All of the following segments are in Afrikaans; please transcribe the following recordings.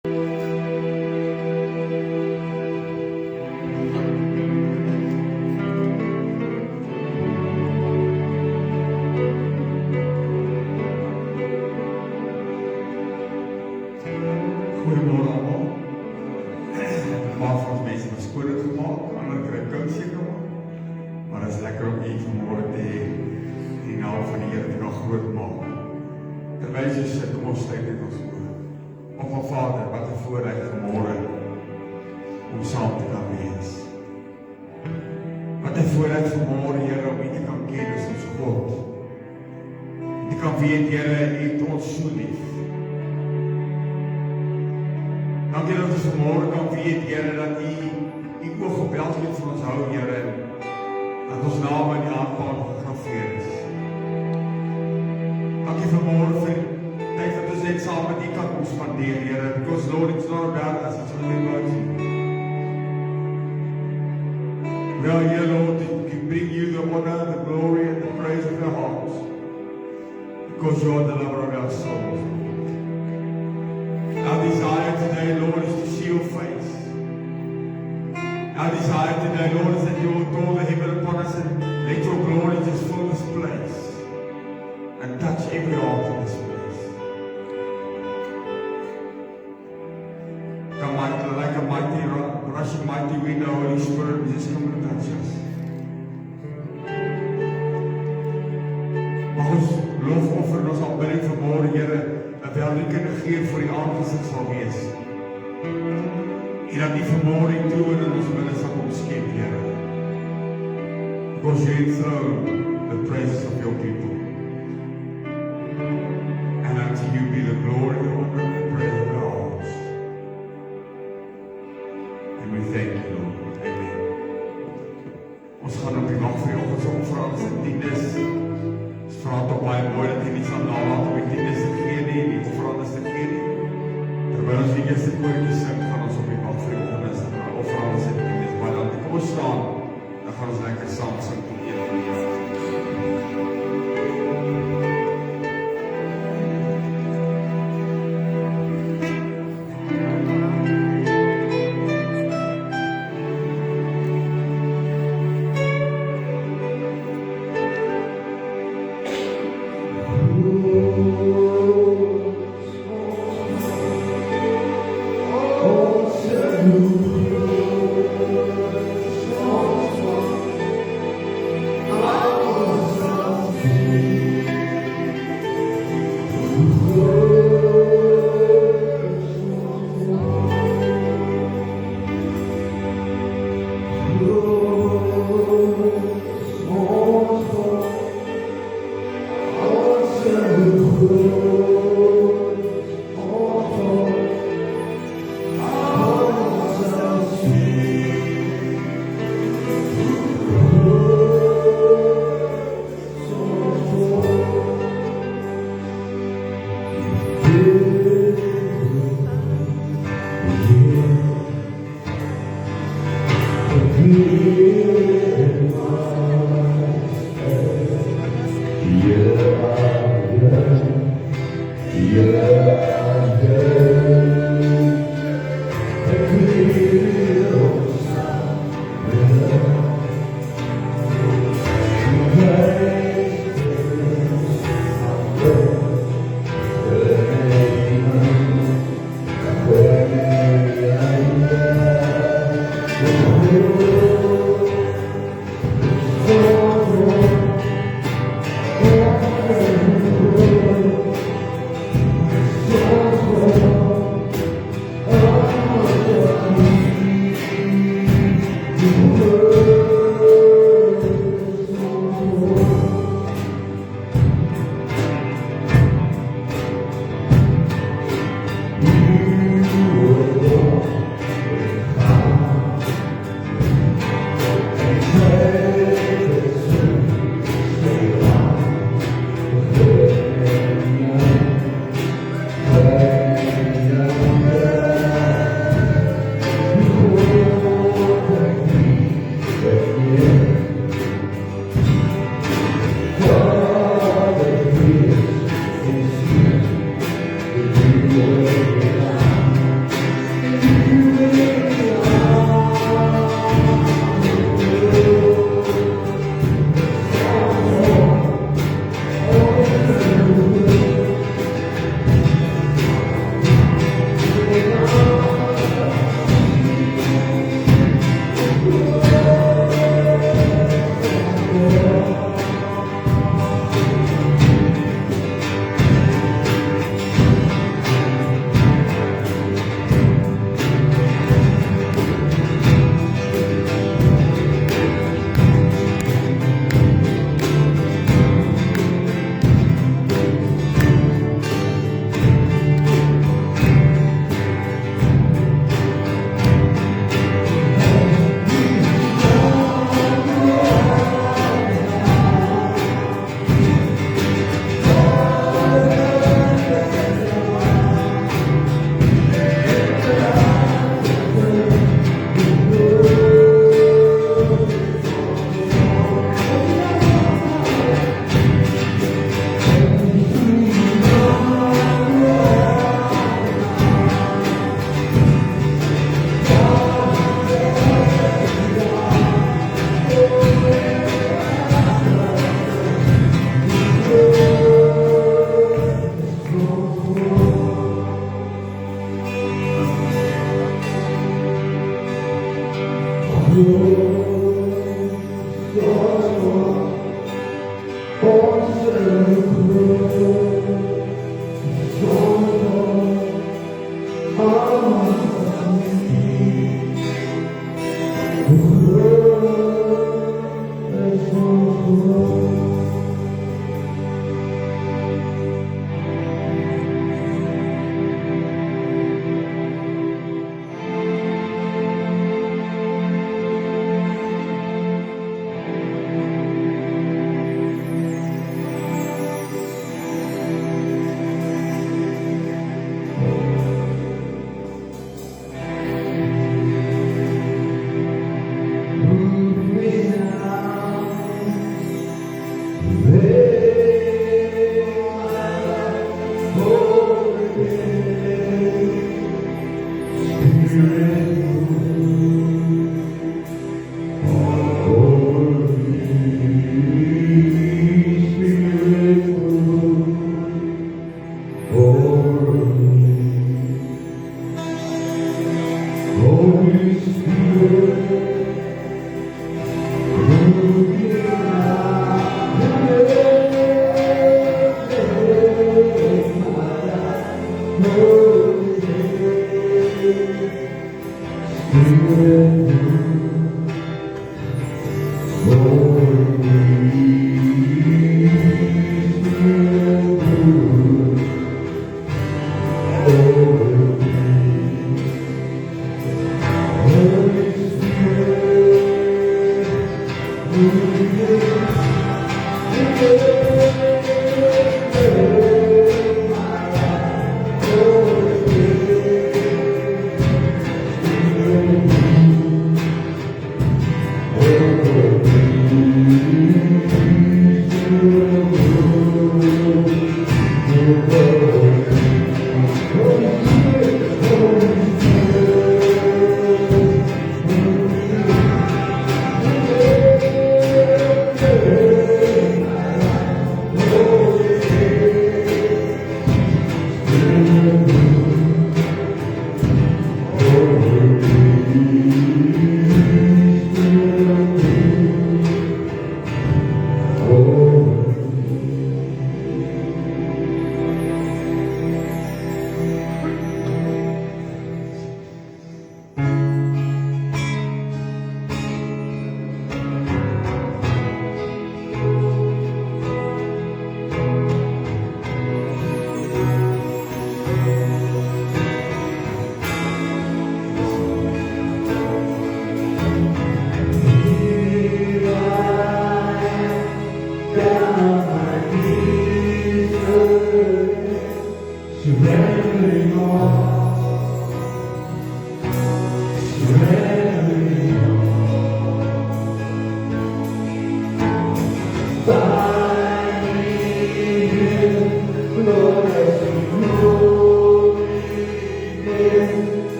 Goedemorgen allemaal. Normaal volgens mij is het spoedig gemaakt, omdat ik er koud zit. Maar het is lekker om hier vanmorgen die naam van de Heer te gaan groot maken. Terwijl je zit, kom ons sluit dit ons oor. Op mijn Vader, wat een voorrecht vanmorgen om samen te gaan wees. Wat een voorrecht vanmorgen, Heer, om u te kan kennen als ons God. Je kan weten, Heer, u heeft ons zo lief. Dankie dat ons vanmorgen kan weten, Heer, dat u oog op elkeen van ons houdt, Heer, dat ons naam in die aardpaal gegraveerd is. Dankie vanmorgen voor de tijd dat ons dit samen met u kan spanderen, Heer, because Lord, it's not about us, it's only about you. We are here, Lord, to bring you the honor, the glory, and the praise of our hearts, because you are the lover of our souls. Our desire today, Lord, is to see your face. Our desire today, Lord, is that you will call the heaven upon us and let your glory just fill this place and touch every heart in this place. Come like a mighty, rushing mighty wind, the Holy Spirit, just come and touch us. Mag ons loofoffer en ons aanbidding vanmorgen, Here, dat welriekende geur voor die aangezicht sal wees. En dat die vanmorgen toe in ons midden sal kom skep, Here. Because you enthroned the praises of your people. And unto you be the glory, the honor, and the praise of our hearts. And we thank you, Lord. Amen. Ons gaan op die nacht vir jou ons offer aan sy dienis. Ons vraag op baie mooi dat jy nie sal nalaat om die dienis te gee nie, die offer aan te gee nie. Terwyl ons die eerste koortje sing, gaan ons op die nacht vir jou ons offer aan sy dienis. Maar dan kom ons staan, dan gaan ons lekker saam sing tot een van die Heer. Oh,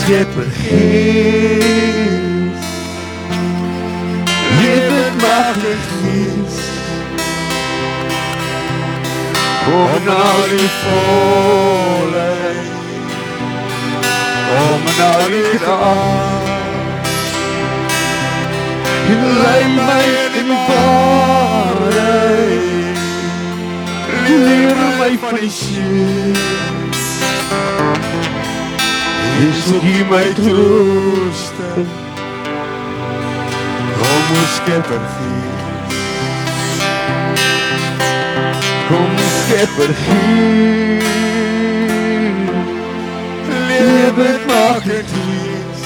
Skipper gees, levend magtig gees, kom na die volheid, kom na die kracht, en lei my in die waarheid, leer my van die siel. Jesus, gee my trooste, kom ons Skepper gees, kom ons Skepper gees, lewend magtig gees,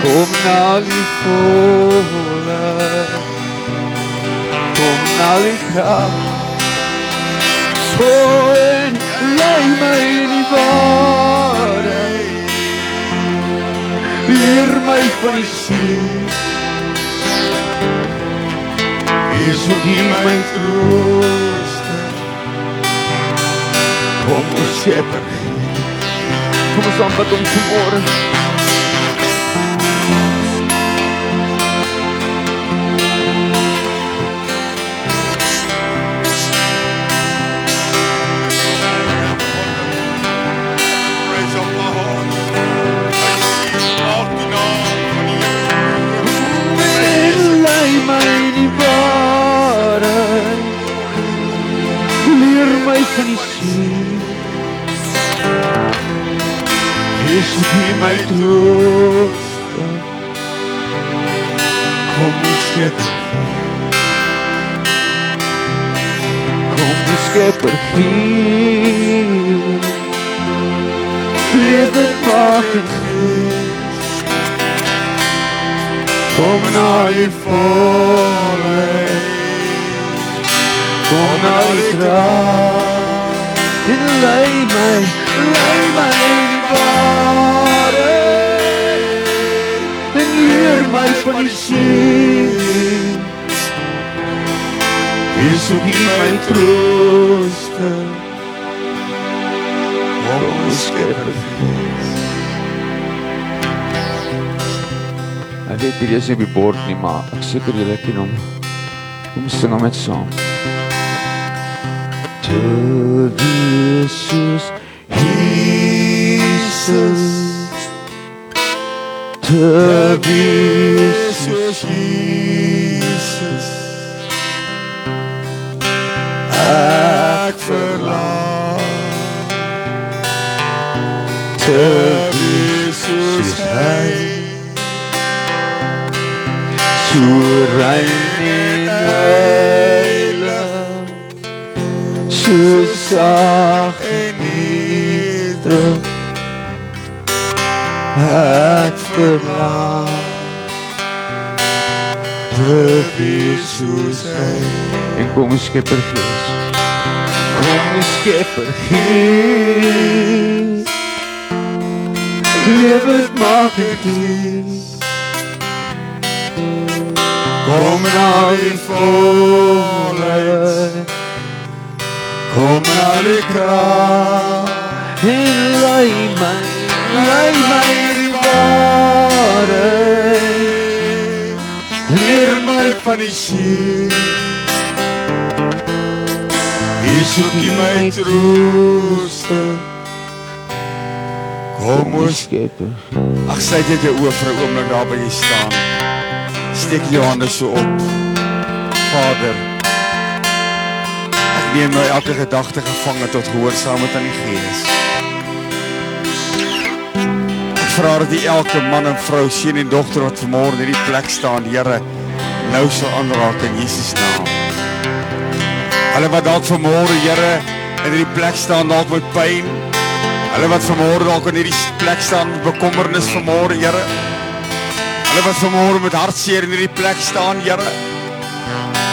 kom na die volheid, kom na die kracht, en lei my in die waarheid, leer my van die siel. Jesus, gee my trooste, kom ons Skepper gees. Kom ons aanbid hom vanmôre. Van die siel, Jesus, gee my trooste, kom ons Skepper, kom ons Skepper gees, lewend magtig gees, kom na die volheid, kom na die kracht, en lei my in die waarheid, en leer my van die siel. soek U my trooster. Kom ons Skepper Gees. Ek weet hierdie is nie op die bord nie, maar ek seker julle ken hom. Kom sing hom met saam. Te wees soos Jesus, te wees soos Jesus, ek verlang. Te wees soos hy, so rein en heilig, so sag en nederig, ek verlang. Te wees soos hy. En kom Skepper Gees, kom Skepper Gees, lewendmakend Gees. Kom na die volheid, kom na die krag, en lei my die waarheid, leer my van die siel. U soek U my trooster. Kom ons Skepper. Ag, sluit net jou oë vir 'n oomblik daar by jy staan. Steek jou hande so op. Vader, ek neem nou elke gedagte gevange tot gehoorsaamheid aan die Gees. Ek vra dat die elke man en vrou, seun en dogter wat vanmôre in hierdie plek staan, die Here nou sal aanraak in Jesus naam. Hulle wat dalk vanmôre, Here, in hierdie plek staan dalk met pyn, hulle wat vanmôre dalk in hierdie plek staan met bekommernis vanmôre, Here, hulle wat vanmôre met hartseer in hierdie plek staan, Here,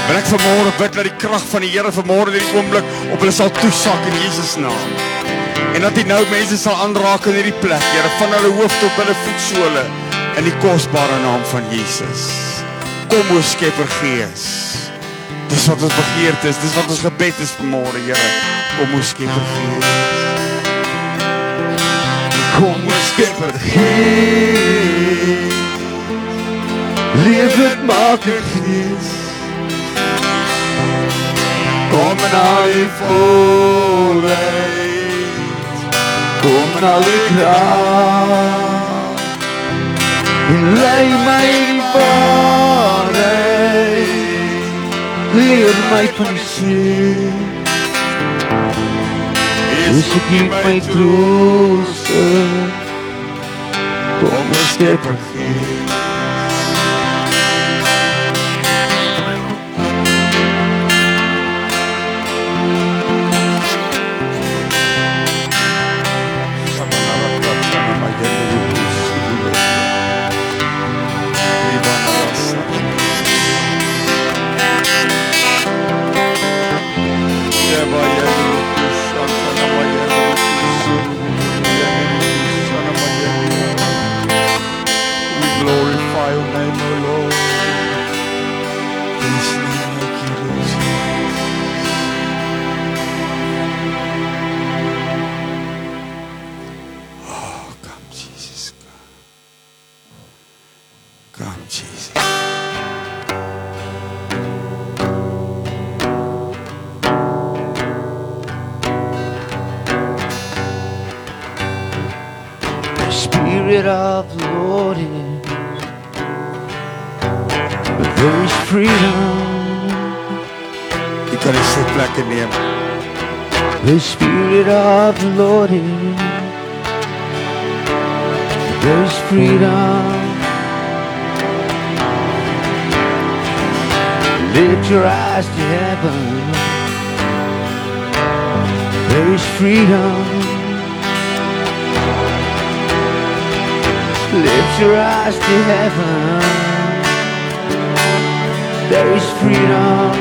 wil ek vanmôre bid dat die krag van die Here vanmôre in hierdie oomblik op hulle sal toesak in Jesus naam. En dat die nou mense sal aanraak in hierdie plek, Here, van hulle hoof tot hulle voetsole, in die kosbare naam van Jesus. Kom o Skepper Gees. Dis wat ons begeerte is, dis wat ons gebed is vanmôre, Here. Kom o Skepper Gees. Kom o Skepper Gees. Lewendmakend Gees. Kom na die volheid, kom na die krag, en lei my die waarheid, leer my van die siel. Is ek nie my trooster, kom o Skepper Gees. Spirit of the Lord is, there is freedom. You gotta sit back in him. The Spirit of the Lord is, there is freedom. Lift your eyes to heaven. There is freedom. Lift your eyes to heaven. There is freedom.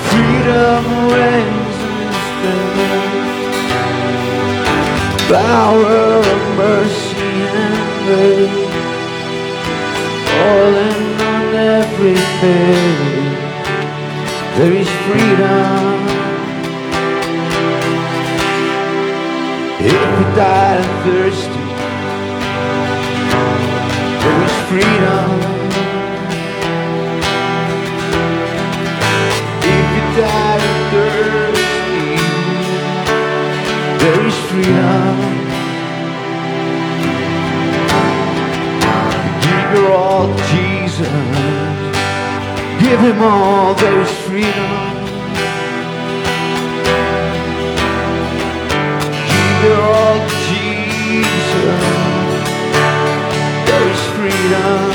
Freedom reigns in this place. Power of mercy and grace, falling on everything. There is freedom. If we die and thirsty, there is freedom. If you die and thirsty, there is freedom. Give your all to Jesus. Give him all, there is freedom. Give your all to Jesus. There is freedom.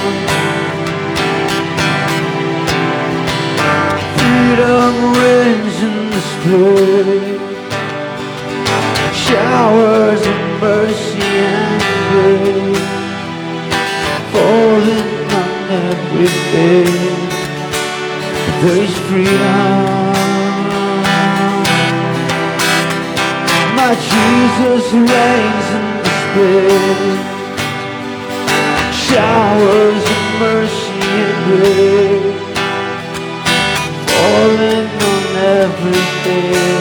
Freedom reigns in this place. Showers of mercy and grace falling on everything. There is freedom. My Jesus reigns in this place. Showers of mercy and grace falling on everything.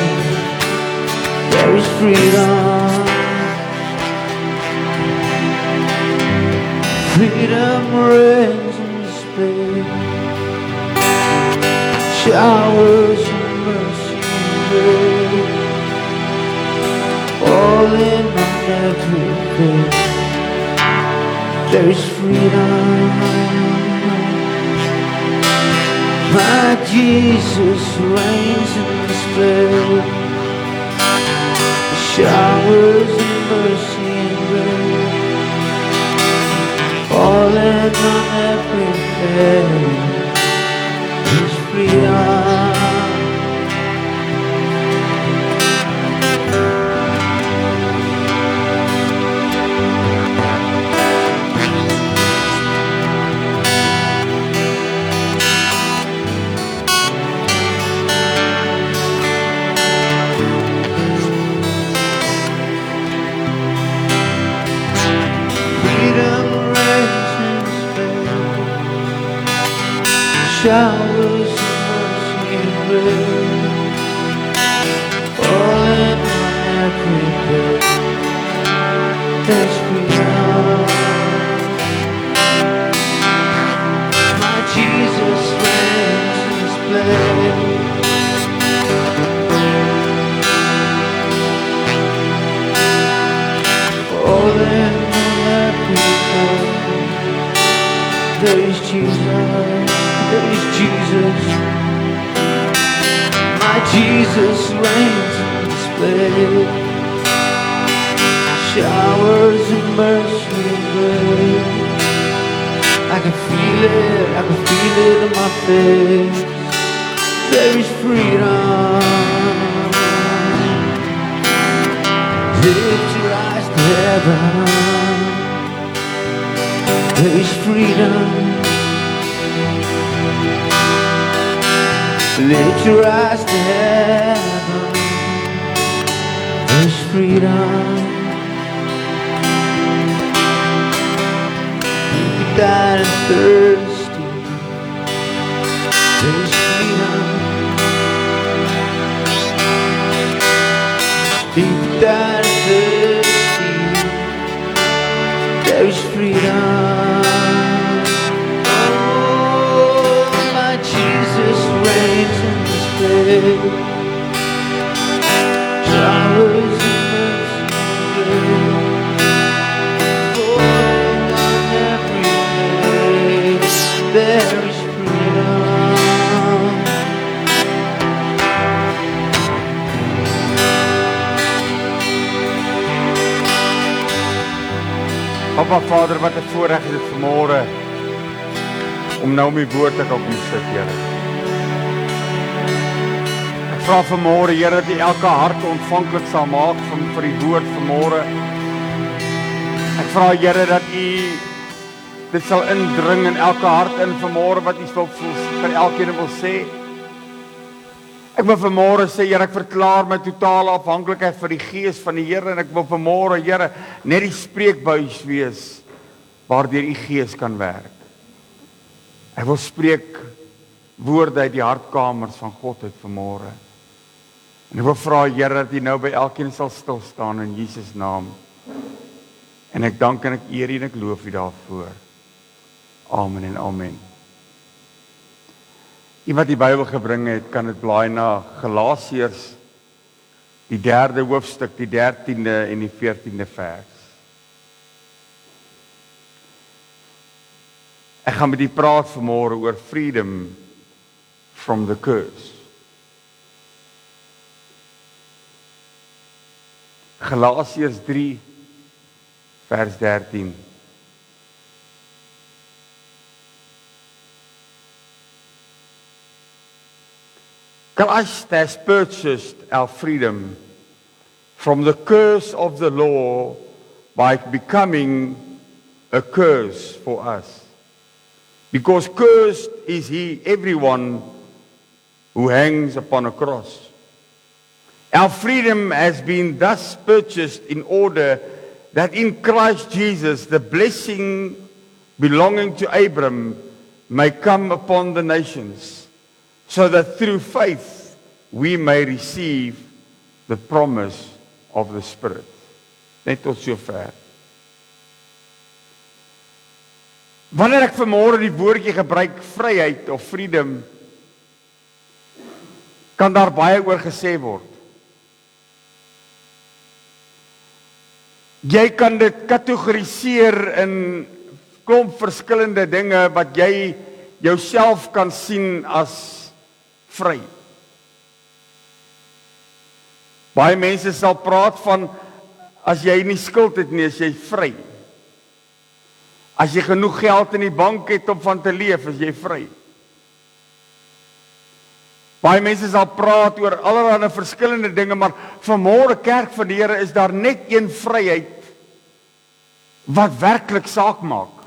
There is freedom. Freedom reigns in this place. Showers of mercy and grace falling on everything. There is freedom. My Jesus reigns in this place. Showers of mercy and grace falling on everything. There's freedom. Showers of mercy and grace falling on everything. There's freedom. My Jesus reigns in this place. Falling on everything. There is Jesus. There is Jesus. My Jesus reigns in this place. Showers of mercy and grace. I can feel it in my face. There is freedom. Lift your eyes to heaven. There is freedom. Lift your eyes to heaven. There's freedom. If you died and thirsty, there's freedom. If you died and thirsty, there's freedom. Reigns in this place. Showers of mercy falling on everything. There is freedom. Papa Vader, wat 'n voorreg is dit vanmôre om nou my woord te kan sit, Here. Ek vra vanmôre, Here, dat U elke hart ontvanklik sal maak vir die woord vanmôre. Ek vra, Here, dat U dit sal indring in elke hart in vanmôre wat U vir elkeen wil sê. Ek wil vanmôre sê, Here, ek verklaar my totale afhanklikheid vir die Gees van die Here en ek wil vanmôre, Here, net die spreekbuis wees waardeur U Gees kan werk. Ek wil spreek woorde uit die hartkamers van God uit vanmôre. En ek wil vra Here dat U nou by elkeen sal stil staan in Jesus naam. En ek dank en ek eer U en ek loof U daarvoor. Amen en amen. Iemand die Bybel gebring het, kan dit blaai na Galasiërs, die 3de hoofstuk, die 13de en die 14de vers. Ek gaan met u praat vanmôre oor freedom from the curse. Galasiërs 3 vers 13. Christ has purchased our freedom from the curse of the law by becoming a curse for us. Because cursed is everyone who hangs upon a cross. Our freedom has been thus purchased in order that in Christ Jesus the blessing belonging to Abram may come upon the nations, so that through faith we may receive the promise of the Spirit. Net tot sover. Wanneer ek vanmôre die woordjie gebruik, vryheid of freedom, kan daar baie oor gesê word. Jy kan dit kategoriseer in klomp verskillende dinge wat jy jouself kan sien as vry. Baie mense sal praat van as jy nie skuld het nie, is jy vry. As jy genoeg geld in die bank het om van te leef, is jy vry. Baie mense sal praat oor allerlei verskillende dinge, maar vanmôre kerk van die Here is daar net een vryheid wat werklik saak maak.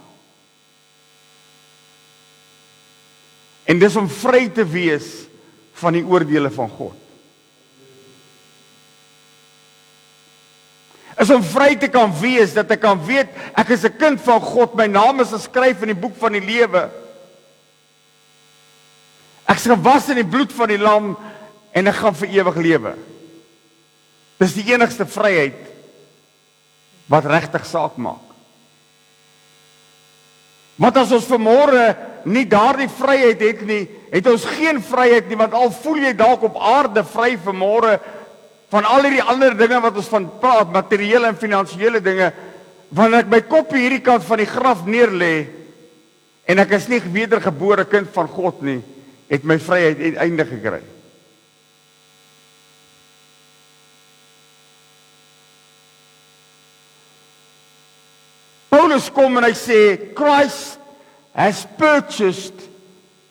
En dis om vry te wees van die oordeele van God. Is om vry te kan wees, dat ek kan weet, ek is 'n kind van God, my naam is geskryf in die boek van die lewe. Ek is gewas in die bloed van die lam, en ek gaan vir ewig lewe. Dis die enigste vryheid, wat regtig saak maak. Want as ons vanmôre nie daardie vryheid het nie, het ons geen vryheid nie, want al voel jy dalk op aarde vry vanmôre, van al die ander dinge wat ons van praat, materiële en finansiële dinge, wanneer ek my kop hierdie kant van die graf neerlê, en ek is nie wedergebore kind van God nie, het my vryheid einde gekry. Paulus kom en hy sê, Christ has purchased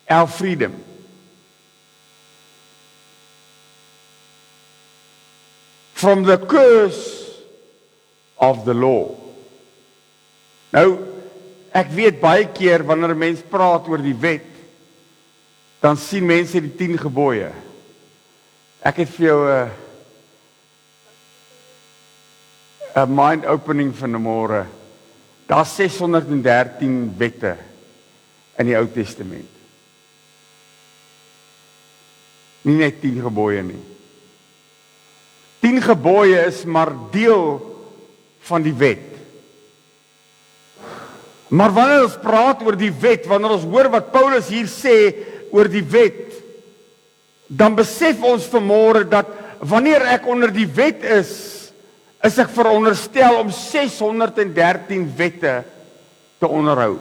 our freedom. From the curse of the law. Nou, ek weet baie keer wanneer mense praat oor die wet, dan sien mense die 10 gebooie. Ek het vir jou 'n mind opening vanmôre. Daar's 613 wette in die Ou Testament. Nie net 10 gebooie nie. 10 gebooie is maar deel van die wet. Maar wanneer ons praat oor die wet, wanneer ons hoor wat Paulus hier sê oor die wet, dan besef ons vanmôre dat wanneer ek onder die wet is ek veronderstel om 613 wette te onderhou.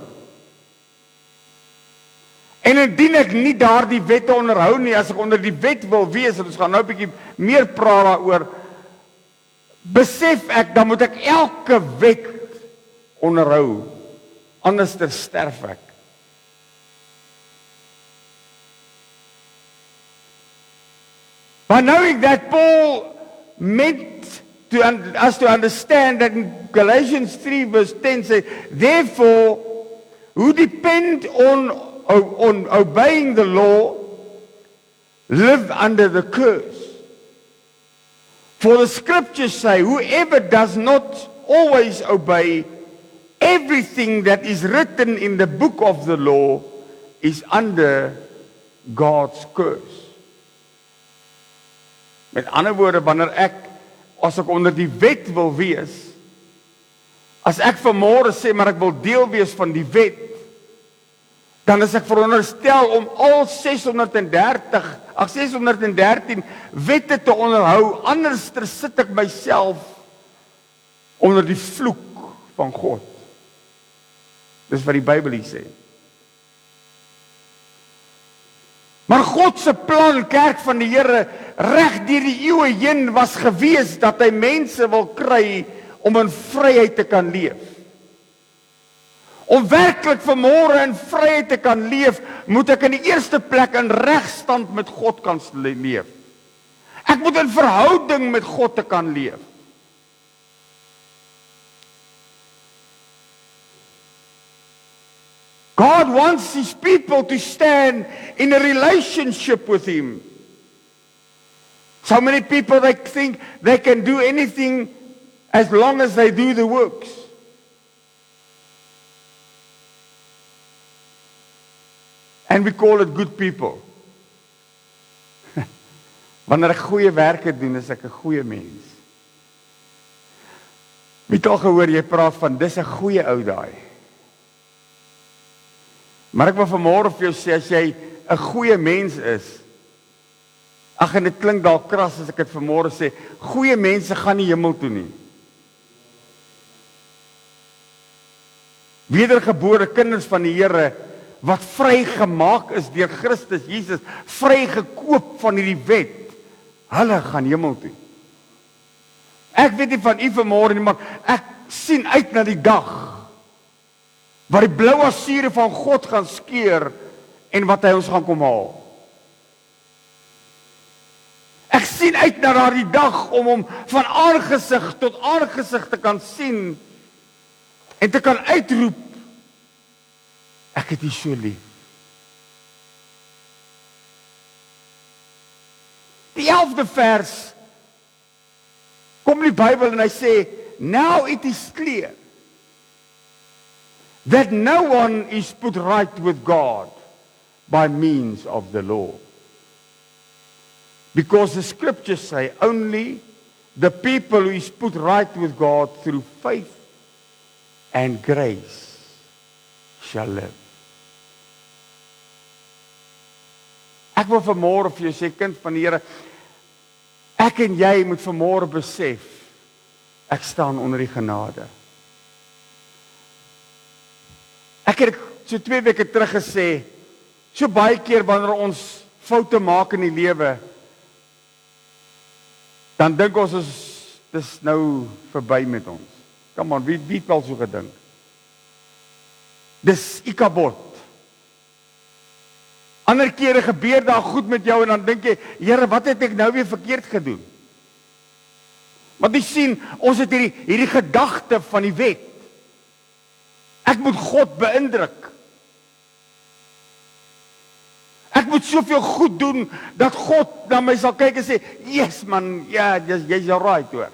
En indien ek nie daardie wette onderhou nie, as ek onder die wet wil wees, en ons gaan nou 'n bietjie meer praat daaroor, besef ek, dan moet ek elke wet onderhou, anders sterf ek. But knowing that Paul meant us to understand that in Galatians 3 verse 10 says, therefore, who depend on obeying the law, live under the curse. For the scriptures say, whoever does not always obey everything that is written in the book of the law is under God's curse. Met ander woorde, as ek onder die wet wil wees, as ek vanmôre sê, maar ek wil deel wees van die wet, dan is ek veronderstel om al 613 wette te onderhou, anders sit ek myself onder die vloek van God. Dis wat die Bybel hier sê. Maar God se plan, kerk van die Here, reg deur die eeue heen was gewees dat hy mense wil kry om in vryheid te kan leef. Om werklik vanmôre in vryheid te kan leef, moet ek in die eerste plek in regstand met God kan leef. Ek moet in verhouding met God te kan leef. God wants his people to stand in a relationship with him. So many people, they think they can do anything as long as they do the works. And we call it good people. Wanneer ek goeie werke doen, is ek 'n goeie mens. Wie het al gehoor jy praat van dis 'n goeie ou daai. Maar ek wil vanmôre vir jou sê, as jy 'n goeie mens is, en dit klink dalk kras as ek dit vanmôre sê, goeie mense gaan nie hemel toe nie. Wedergebore kinders van die Here, wat vrygemaak is deur Christus Jesus, vrygekoop van hierdie wet, hulle gaan hemel toe. Ek weet nie van u vanmôre nie, maar ek sien uit na die dag waar die blou asiere van God gaan skeur en wat hy ons gaan kom haal. Ek sien uit na daardie dag om hom van aangesig tot aangesig te kan sien en te kan uitroep, ek het U so lief. Die 11de vers kom in die Bybel en hy sê, now it is clear that no one is put right with God by means of the law. Because the scriptures say only the people who is put right with God through faith and grace shall live. Ek wil vanmôre vir jou sê, kind van die Here, ek en jy moet vanmôre besef, ek staan onder die genade. Ek het so 2 weke terug gesê, so baie keer wanneer ons foute maak in die lewe, dan dink ons dis nou verby met ons. Come on, wie het wel so gedink? Dis Ikabod. Ander kere gebeur daar goed met jou en dan dink jy, Here, wat het ek nou weer verkeerd gedoen? Want jy sien, ons het hierdie gedagte van die wet. Ek moet God beïndruk. Ek moet soveel goed doen dat God na my sal kyk en sê, yes man, ja, jy's right hoor.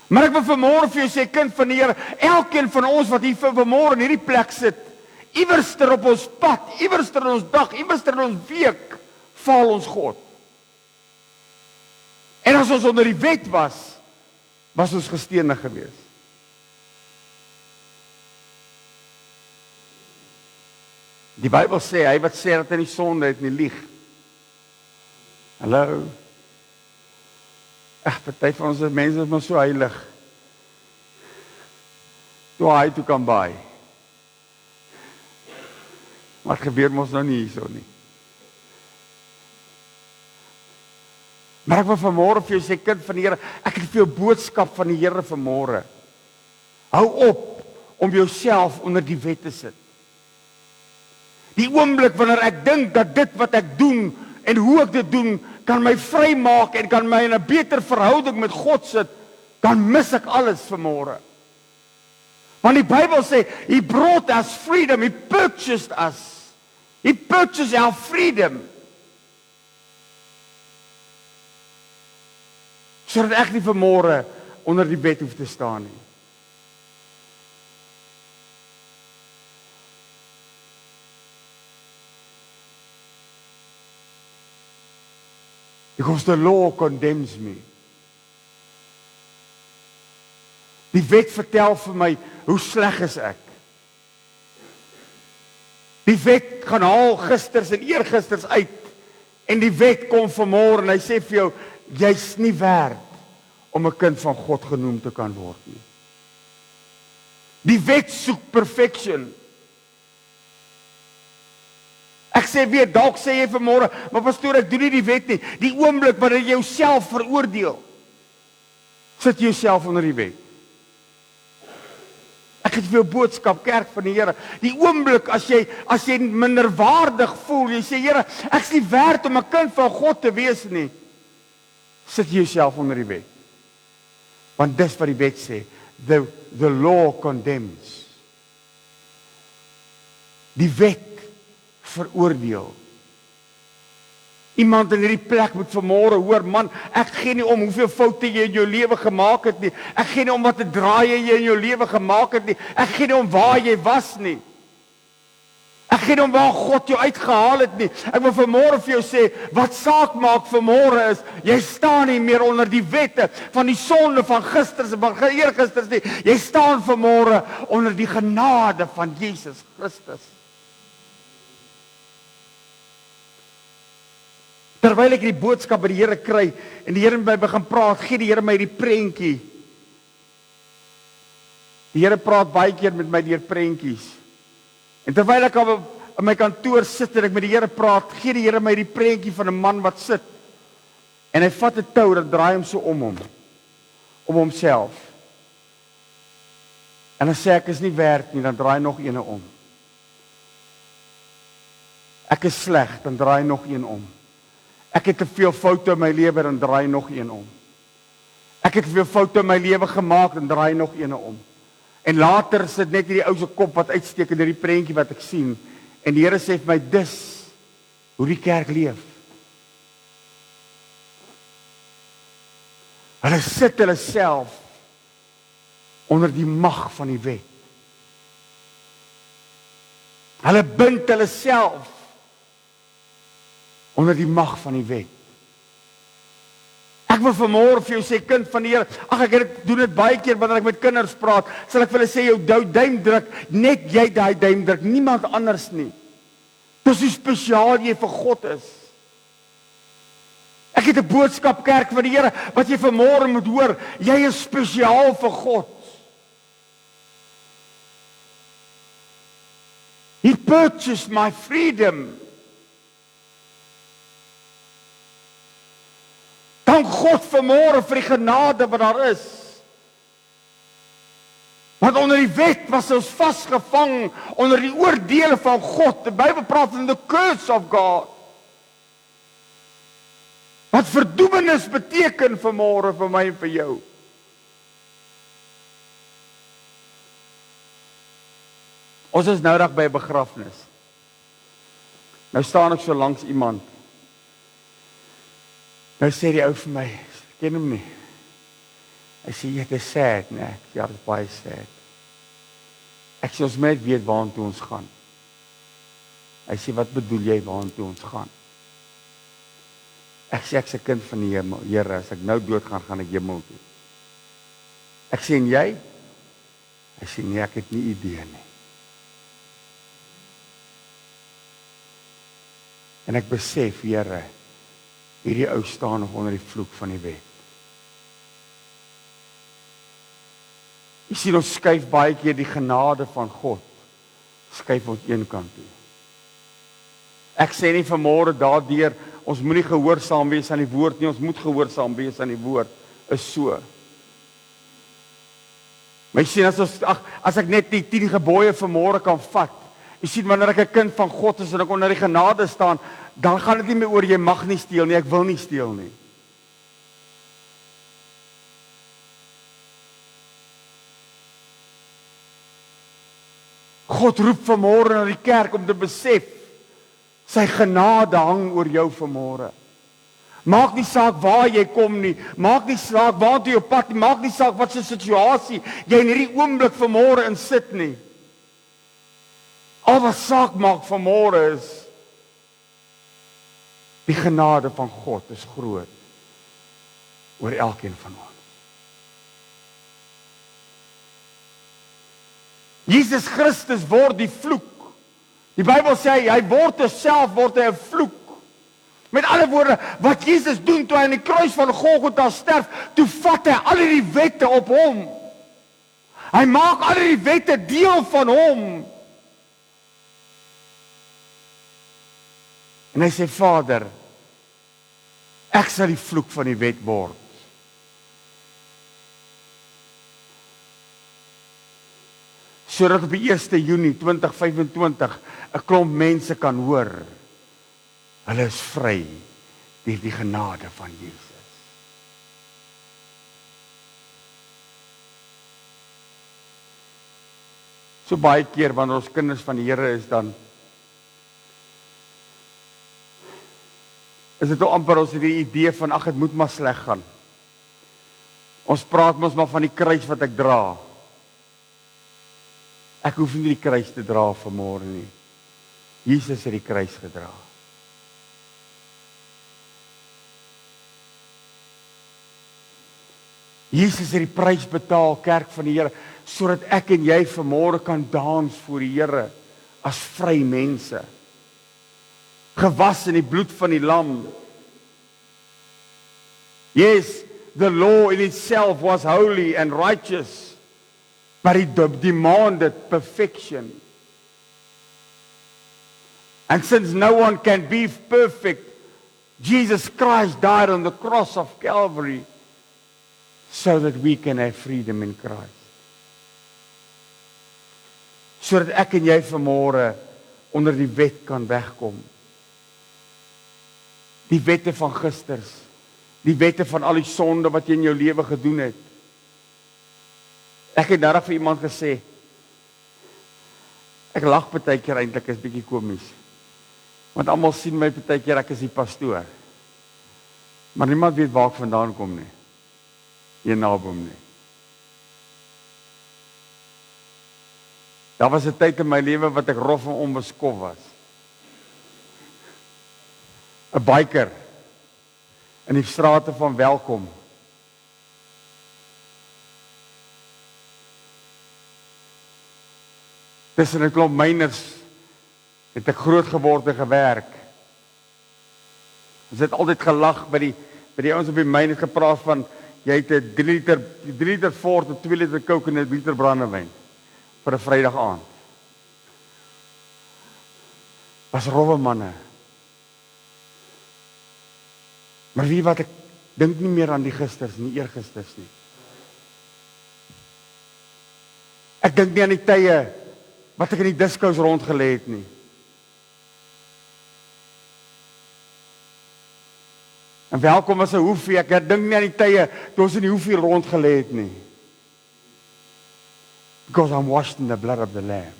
Maar ek wil vanmôre vir jou sê, kind van die Here, elkeen van ons wat hier vanmôre in hierdie plek sit, iewerster op ons pad, iewerster in ons dag, iewerster in ons week, faal ons God. En as ons onder die wet was ons gestenig gewees. Die Bybel sê, hy wat sê dat hy nie sonde het nie, lieg. Hallo? Party van ons mense is maar so heilig. Toe hy toe kan by. Wat gebeur mos nou nie hierso nie. Maar ek wil vanmôre vir jou sê, kind van die Here, ek het vir jou boodskap van die Here vanmôre. Hou op om jouself onder die wet te sit. Die oomblik wanneer ek dink dat dit wat ek doen en hoe ek dit doen, kan my vry maak en kan my in 'n beter verhouding met God sit, dan mis ek alles vanmôre. Want die Bybel sê, He brought us freedom, He purchased us. He purchased our freedom. Sodat ek nie vanmôre onder die wet hoef te staan nie. Because the law condemns me. Die wet vertel vir my, hoe sleg is ek. Die wet gaan haal gisters en eergisters uit, en die wet kom vanmôre en hy sê vir jou, jy's nie werd om 'n kind van God genoem te kan word nie. Die wet soek perfection. Ek sê weer, dalk sê jy vanmôre, maar pastoor, ek doen nie die wet nie. Die oomblik wanneer jy jouself veroordeel, sit jy jouself onder die wet. Ek het vir jou boodskap, kerk van die Here. Die oomblik as jy minderwaardig voel, jy sê, Here, ek's nie werd om 'n kind van God te wees nie, sit jy jouself onder die wet. Want dis wat die wet sê, the law condemns. Die wet veroordeel. Iemand in hierdie plek moet vanmôre hoor, man, ek gee nie om hoeveel foute jy in jou lewe gemaak het nie. Ek gee nie om wat 'n draaie jy in jou lewe gemaak het nie. Ek gee nie om waar jy was nie. Ek gee nie om waar God jou uitgehaal het nie. Ek wil vanmôre vir jou sê, wat saak maak vanmôre is, jy staan nie meer onder die wette van die sonde van gisters en van eergisters nie. Jy staan vanmôre onder die genade van Jesus Christus. Terwyl ek die boodskap by die Here kry en die Here met my begin praat, gee die Here my die prentjie. Die Here praat baie keer met my deur prentjies. En terwyl ek op in my kantoor sit en ek met die Here praat, gee die Here my die prentjie van 'n man wat sit. En hy vat 'n tou en draai hom so om homself. En dan sê ek is nie werd nie, dan draai nog een om. Ek is sleg, dan draai nog een om. Ek het te veel foute in my lewe, dan draai nog een om. Ek het te veel foute in my lewe gemaak, dan draai nog een om. En later sit net hierdie ou se kop wat uitsteek in hierdie prentjie wat ek sien. En die Here sê vir my, dis hoe die kerk leef. Hulle sit hulle self onder die mag van die wet. Hulle bind hulle self onder die mag van die wet. Ek wil vanmôre vir jou sê, kind van die Here, ek doen dit baie keer wanneer ek met kinders praat, sal ek vir hulle sê, jou duim druk, net jy daai duim druk, niemand anders nie. Dis hoe spesiaal jy vir God is. Ek het 'n boodskap, kerk van die Here, wat jy vanmôre moet hoor, jy is spesiaal vir God. He purchased my freedom. Dank God vanmôre vir die genade wat daar is. Want onder die wet was ons vasgevang onder die oordeele van God. Die Bybel praat van the curse of God. Wat verdoemenis beteken vanmôre vir my en vir jou. Ons is nou reg by 'n begrafnis. Nou staan ek so langs iemand. Nou sê die ou vir my, ek ken hom nie. Hy sê, jy is sad, nee. Ja, dit is baie sad. Ek sê, ons moet weet waartoe ons gaan. Hy sê, wat bedoel jy waartoe ons gaan? Ek sê, ek's 'n kind van die hemel. Here, as ek nou dood gaan, gaan ek hemel toe. Ek sê, en jy? Hy sê, nee, ek het nie idee nie. En ek besef, Here, hierdie ou staan nog onder die vloek van die wet. Jy sien, ons skuif baie keer die genade van God, skuif ons een kant toe. Ek sê nie vanmôre daardeur, ons moenie gehoorsaam wees aan die woord nie, ons moet gehoorsaam wees aan die woord, is so. Maar jy sien, as ek net die 10 gebooie vanmôre kan vat, jy sien, wanneer ek 'n kind van God is en ek onder die genade staan, dan gaan dit nie meer oor jy mag nie steel nie, ek wil nie steel nie. God roep vanmôre na die kerk om te besef, sy genade hang oor jou vanmôre. Maak nie saak waar jy kom nie, maak nie saak waartoe jou pad nie, maak nie saak wat se situasie jy in hierdie oomblik vanmôre in sit nie. Al wat saak maak vanmôre is, Die genade van God is groot oor elkeen van ons. Jesus Christus word die vloek. Die Bybel sê, hy word 'n vloek. Met ander woorde, wat Jesus doen toe hy aan die kruis van Golgotha sterf, toe vat hy al die wette op hom. Hy maak al die wette deel van hom. En hy sê, Vader, ek sal die vloek van die wet word. Sodat op die 1 Junie 2025 'n klomp mense kan hoor, hulle is vry deur die genade van Jesus. So baie keer wanneer ons kinders van die Here is, dan is dit amper ons het die idee van, ag, dit moet maar sleg gaan. Ons praat mos maar van die kruis wat ek dra. Ek hoef nie die kruis te dra vanmôre nie. Jesus het die kruis gedra. Jesus het die prys betaal, kerk van die Here, sodat ek en jy vanmôre kan dans voor die Here as vry mense. Gewas in die bloed van die lam. Yes, the law in itself was holy and righteous, but it demanded perfection. And since no one can be perfect, Jesus Christ died on the cross of Calvary so that we can have freedom in Christ. Sodat ek en jy vanmôre onder die wet kan wegkom. Die wette van gisters, die wette van al die sonde wat jy in jou lewe gedoen het. Ek het nou vir iemand gesê, ek lag partykeer eintlik, is bietjie komies. Want almal sien my partykeer ek is die pastoor. Maar niemand weet waar ek vandaan kom nie. Hier naby hom nie. Daar was 'n tyd in my lewe wat ek rof en onbeskof was. 'n biker in die strate van Welkom. Tussen 'n klomp myners het ek groot geword en gewerk. Ons het altyd gelag by die ouens op die myn, het gepraat van jy het 'n 3 liter Ford, 'n 2 liter Coke en 'n liter brandewyn vir 'n Vrydag aand. Was rowwe manne. Maar wie wat ek dink nie meer aan die gisters nie, eergisters nie. Ek dink nie aan die tye wat ek in die diskos rondgelê het nie. En Welkom was 'n hoefie, ek dink nie aan die tye toe ons in die hoefie rondgelê het nie. Because I'm washed in the blood of the Lamb.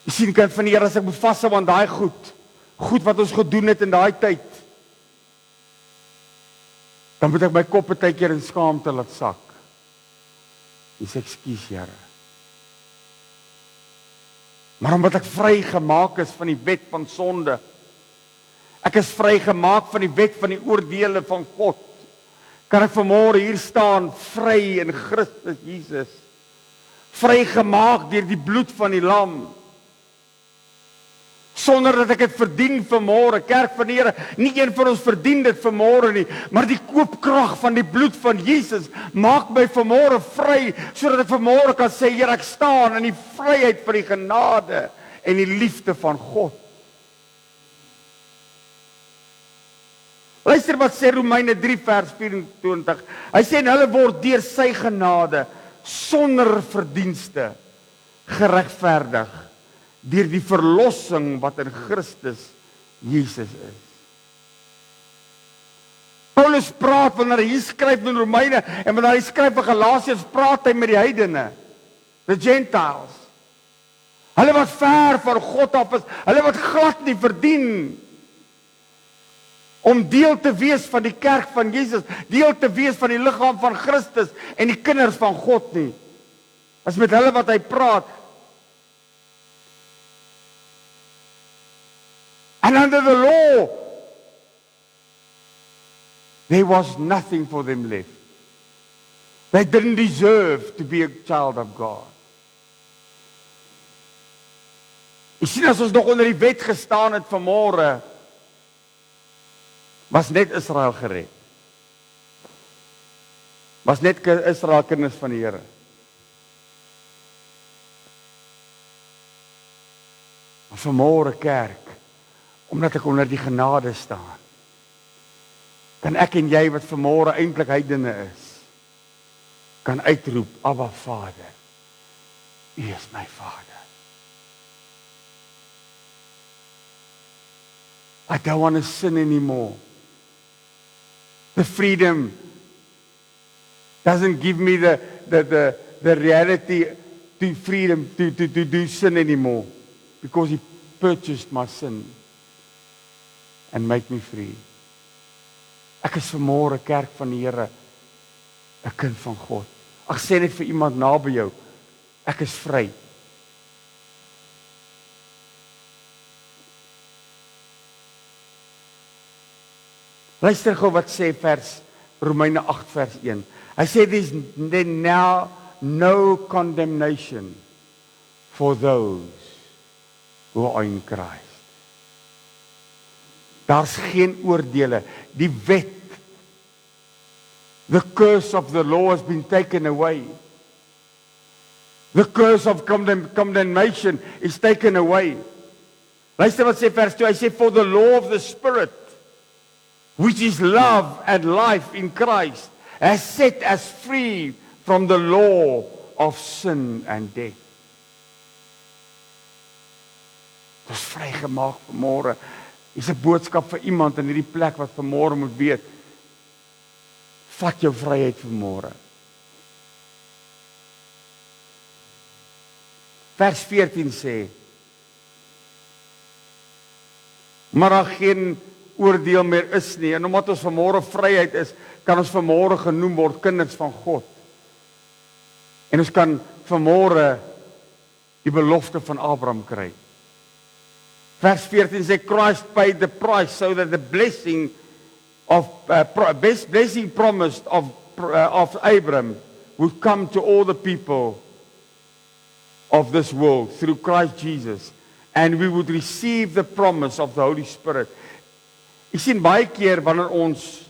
Jy sien, kind van die Here, as ek moet vashou aan daai goed wat ons gedoen het in daai tyd, dan moet ek my kop partykeer in skaamte laat sak. Dis ekskuus, Here. Maar omdat ek vrygemaak is van die wet van sonde, ek is vrygemaak van die wet van die oordeele van God, kan ek vanmôre hier staan, vry in Christus Jesus, vrygemaak deur die bloed van die lam, sonder dat ek dit verdien vanmôre, kerk van die Here, nie een van ons verdien dit vanmôre nie, maar die koopkrag van die bloed van Jesus maak my vanmôre vry, sodat ek vanmôre kan sê, Here, ek staan in die vryheid van die genade en die liefde van God. Luister wat sê Romeine 3 vers 24. Hy sê, en hulle word deur sy genade sonder verdienste geregverdig deur die verlossing wat in Christus Jesus is. Paulus praat wanneer hy skryf in Romeine en wanneer hy skryf in Galasiërs, praat hy met die heidene, the Gentiles. Hulle wat ver van God af is, hulle wat glad nie verdien om deel te wees van die kerk van Jesus, deel te wees van die liggaam van Christus en die kinders van God nie. As met hulle wat hy praat. And under the law, there was nothing for them left. They didn't deserve to be a child of God. Jy sien, as ons nog onder die wet gestaan het vanmôre, was net Israel gered. Was net Israel kinders van die Here. Maar vanmôre kerk, omdat ek onder die genade staan, kan ek en jy wat vanmôre eintlik heidene is, kan uitroep, Abba Vader, U is my Vader. I don't want to sin anymore. The freedom doesn't give me the reality to freedom to do sin anymore, because He purchased my sin and made me free. Ek is vanmôre kerk van die Here, 'n kind van God. Ek sê net vir iemand naby jou, ek is vry. Luister gou wat sê Romeine 8 vers 1. Hy sê there's now no condemnation for those who are in Christ. Daar's geen oordeele. Die wet, the curse of the law has been taken away. The curse of condemnation is taken away. Luister wat sê vers 2. Hy sê for the law of the Spirit, which is love and life in Christ, has set us free from the law of sin and death. Dis vrygemaak vanmôre. Is 'n boodskap vir iemand in hierdie plek wat vanmôre moet weet. Vat jou vryheid vanmôre. Vers 14 sê, maar daar geen oordeel meer is nie, en omdat ons vanmôre vryheid is, kan ons vanmôre genoem word kinders van God. En ons kan vanmôre die belofte van Abraham kry. Vers 14 sê, Christ paid the price so that the blessing promised of Abraham would come to all the people of this world through Christ Jesus, and we would receive the promise of the Holy Spirit. Ek sien baie keer wanneer ons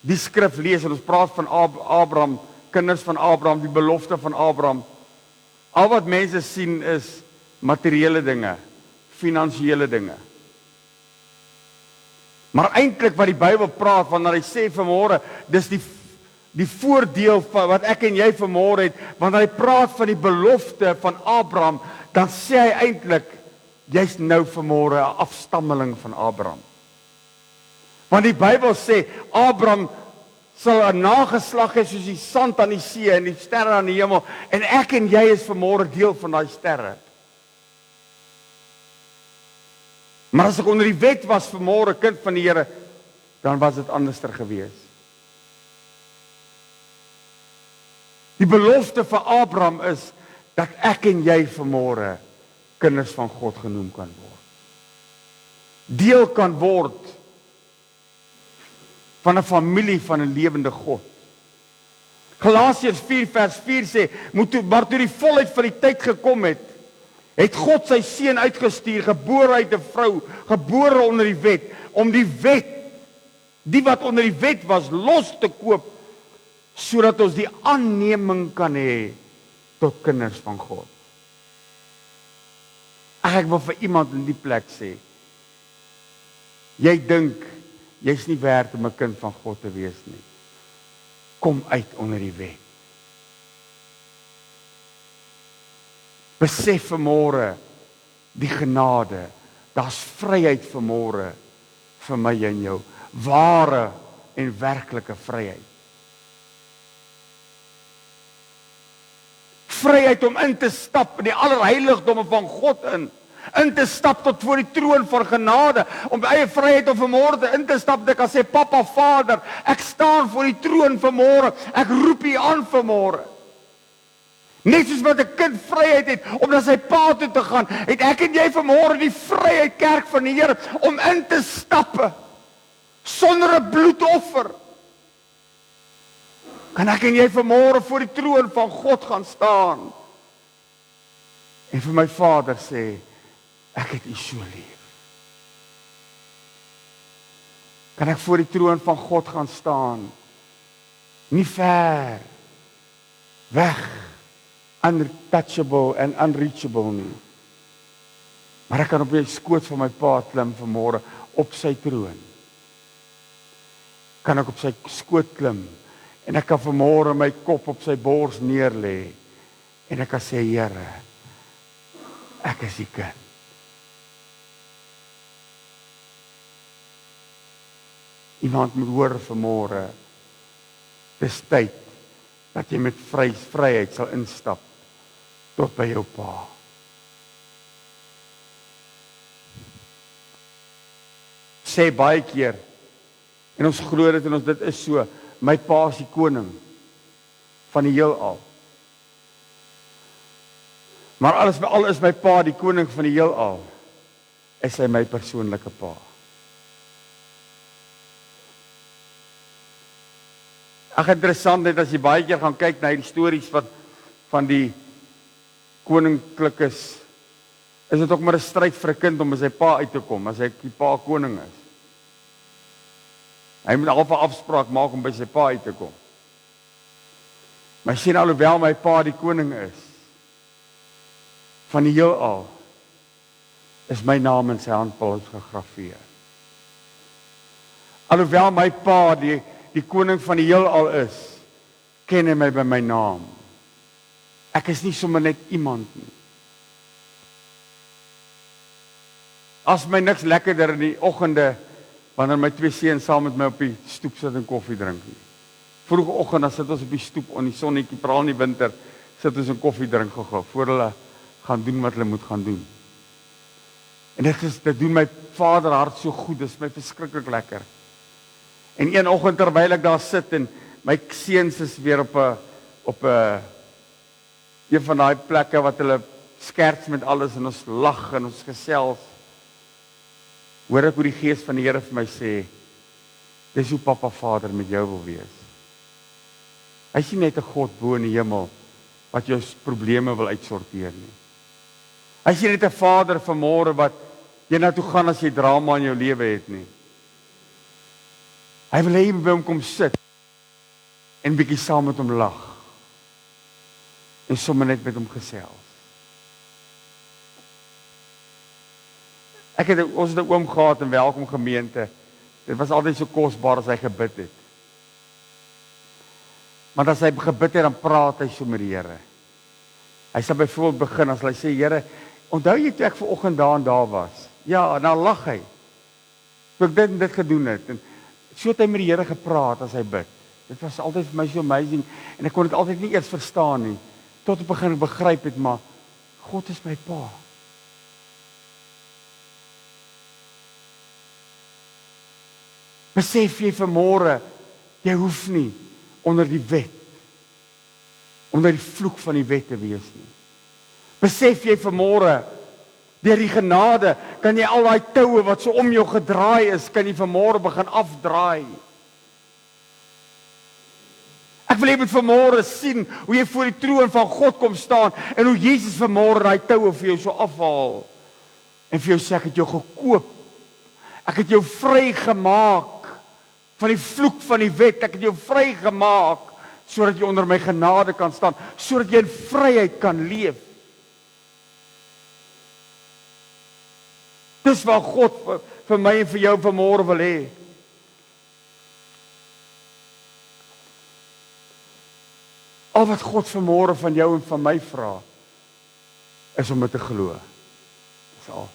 die skrif lees en ons praat van Abraham, kinders van Abraham, die belofte van Abraham, al wat mense sien is materiële dinge, finansiële dinge. Maar eintlik wat die Bybel praat, wanneer hy sê vanmôre, dis die voordeel van wat ek en jy vanmôre het, wanneer hy praat van die belofte van Abraham, dan sê hy eintlik, jy's nou vanmôre 'n afstammeling van Abraham. Want die Bybel sê, Abraham sal 'n nageslag hê soos die sand aan die see en die sterre aan die hemel, en ek en jy is vanmôre deel van daai sterre. Maar as ek onder die wet was vanmôre kind van die Here, dan was dit anderster gewees. Die belofte vir Abraham is dat ek en jy vanmôre kinders van God genoem kan word. Deel kan word van 'n familie van 'n lewende God. Galasiërs 4 vers 4 sê, maar toe die volheid van die tyd gekom het, het God sy seun uitgestuur, gebore uit 'n vrou, gebore onder die wet, om die wet, die wat onder die wet was, los te koop, sodat ons die aanneming kan hê tot kinders van God. Ek wil vir iemand in die plek sê, jy dink, jy's nie werd om 'n kind van God te wees nie. Kom uit onder die wet. Besef vanmôre die genade. Daar's vryheid vanmôre vir my en jou. Ware en werklike vryheid. Vryheid om in te stap in die allerheiligdomme van God in te stap tot voor die troon van genade, om by eie vryheid om vanmôre in te stap, dat ek kan sê, Papa, Vader, ek staan voor die troon vanmôre, ek roep U aan vanmôre. Net soos wat 'n kind vryheid het om na sy pa toe te gaan, het ek en jy vanmôre die vryheid, kerk van die Here, om in te stappe sonder 'n bloedoffer. Kan ek en jy vanmôre voor die troon van God gaan staan en vir my Vader sê, ek het U so lief. Kan ek voor die troon van God gaan staan, nie ver, weg, untouchable en unreachable nie. Maar ek kan op die skoot van my Pa klim vanmôre, op sy troon. Kan ek op sy skoot klim, en ek kan vanmôre my kop op sy bors neerlê, en ek kan sê, Here, ek is U kind. Iemand moet hoor vanmôre, dis tyd, dat jy met vryheid sal instap, tot by jou Pa. Sê baie keer, en ons glo dit en ons dit is so, my Pa is die koning van die heelal. Maar al is my Pa die koning van die heelal, is hy my persoonlike Pa. Ag, interessant dit as jy baie keer gaan kyk na die stories van die koninklikes, is dit ook maar 'n stryd vir 'n kind om by sy pa uit te kom, as hy die pa koning is. Hy moet al 'n afspraak maak om by sy pa uit te kom. Maar sien, alhoewel my pa die koning is van die heelal, is my naam in sy handpalm gegraveer. Alhoewel my pa die koning van die heelal is, ken hy my by my naam. Ek is nie sommer net iemand nie. As my niks lekkerder in die oggende, wanneer my twee seuns saam met my op die stoep sit en koffie drink nie. Vroegoggend, dan sit ons op die stoep in die sonnetjie, veral in die winter, sit ons en koffie drink gou, voor hulle gaan doen wat hulle moet gaan doen. En dit doen my vader hart so goed, dit is my verskriklik lekker. En een oggend terwyl ek daar sit en my seuns is weer op een van daai plekke wat hulle skerts met alles en ons lag en ons gesels, hoor ek hoe die Gees van die Here vir my sê, dis hoe Papa Vader met jou wil wees. Hy is nie net 'n God bo in die hemel wat jou probleme wil uitsorteer nie. Hy is nie net 'n Vader vanmôre wat jy na toe gaan as jy drama in jou lewe het nie. Hy wil hê jy by hom kom sit en bietjie saam met hom lag en sommer net met hom gesels. Ons het 'n oom gehad in Welkom gemeente. Dit was altyd so kosbaar as hy gebid het. Maar as hy gebid het, dan praat hy so met die Here. Hy sal byvoorbeeld begin as hy sê, Here, onthou jy toe ek vanoggend daar en daar was? Ja, en dan lag hy. Toe ek dit en dit gedoen het. En so het hy met die Here gepraat as hy bid. Dit was altyd vir my so amazing. En ek kon dit altyd nie eers verstaan nie. Tot op begin begryp het, maar God is my Pa. Besef jy vanmôre, jy hoef nie onder die wet, onder die vloek van die wet te wees nie. Besef jy vanmôre, deur die genade, kan jy al daai toue wat so om jou gedraai is, kan jy vanmôre begin afdraai. Ek wil jy moet vanmôre sien, hoe jy voor die troon van God kom staan, en hoe Jesus vanmôre daai toue vir jou so afhaal, en vir jou sê, ek het jou gekoop, ek het jou vrygemaak, van die vloek van die wet, ek het jou vrygemaak, sodat jy onder my genade kan staan, sodat jy in vryheid kan leef. Dis wat God vir my en vir jou vanmôre wil hê. Al wat God vanmôre van jou en van my vra, is om dit te glo. Dis al.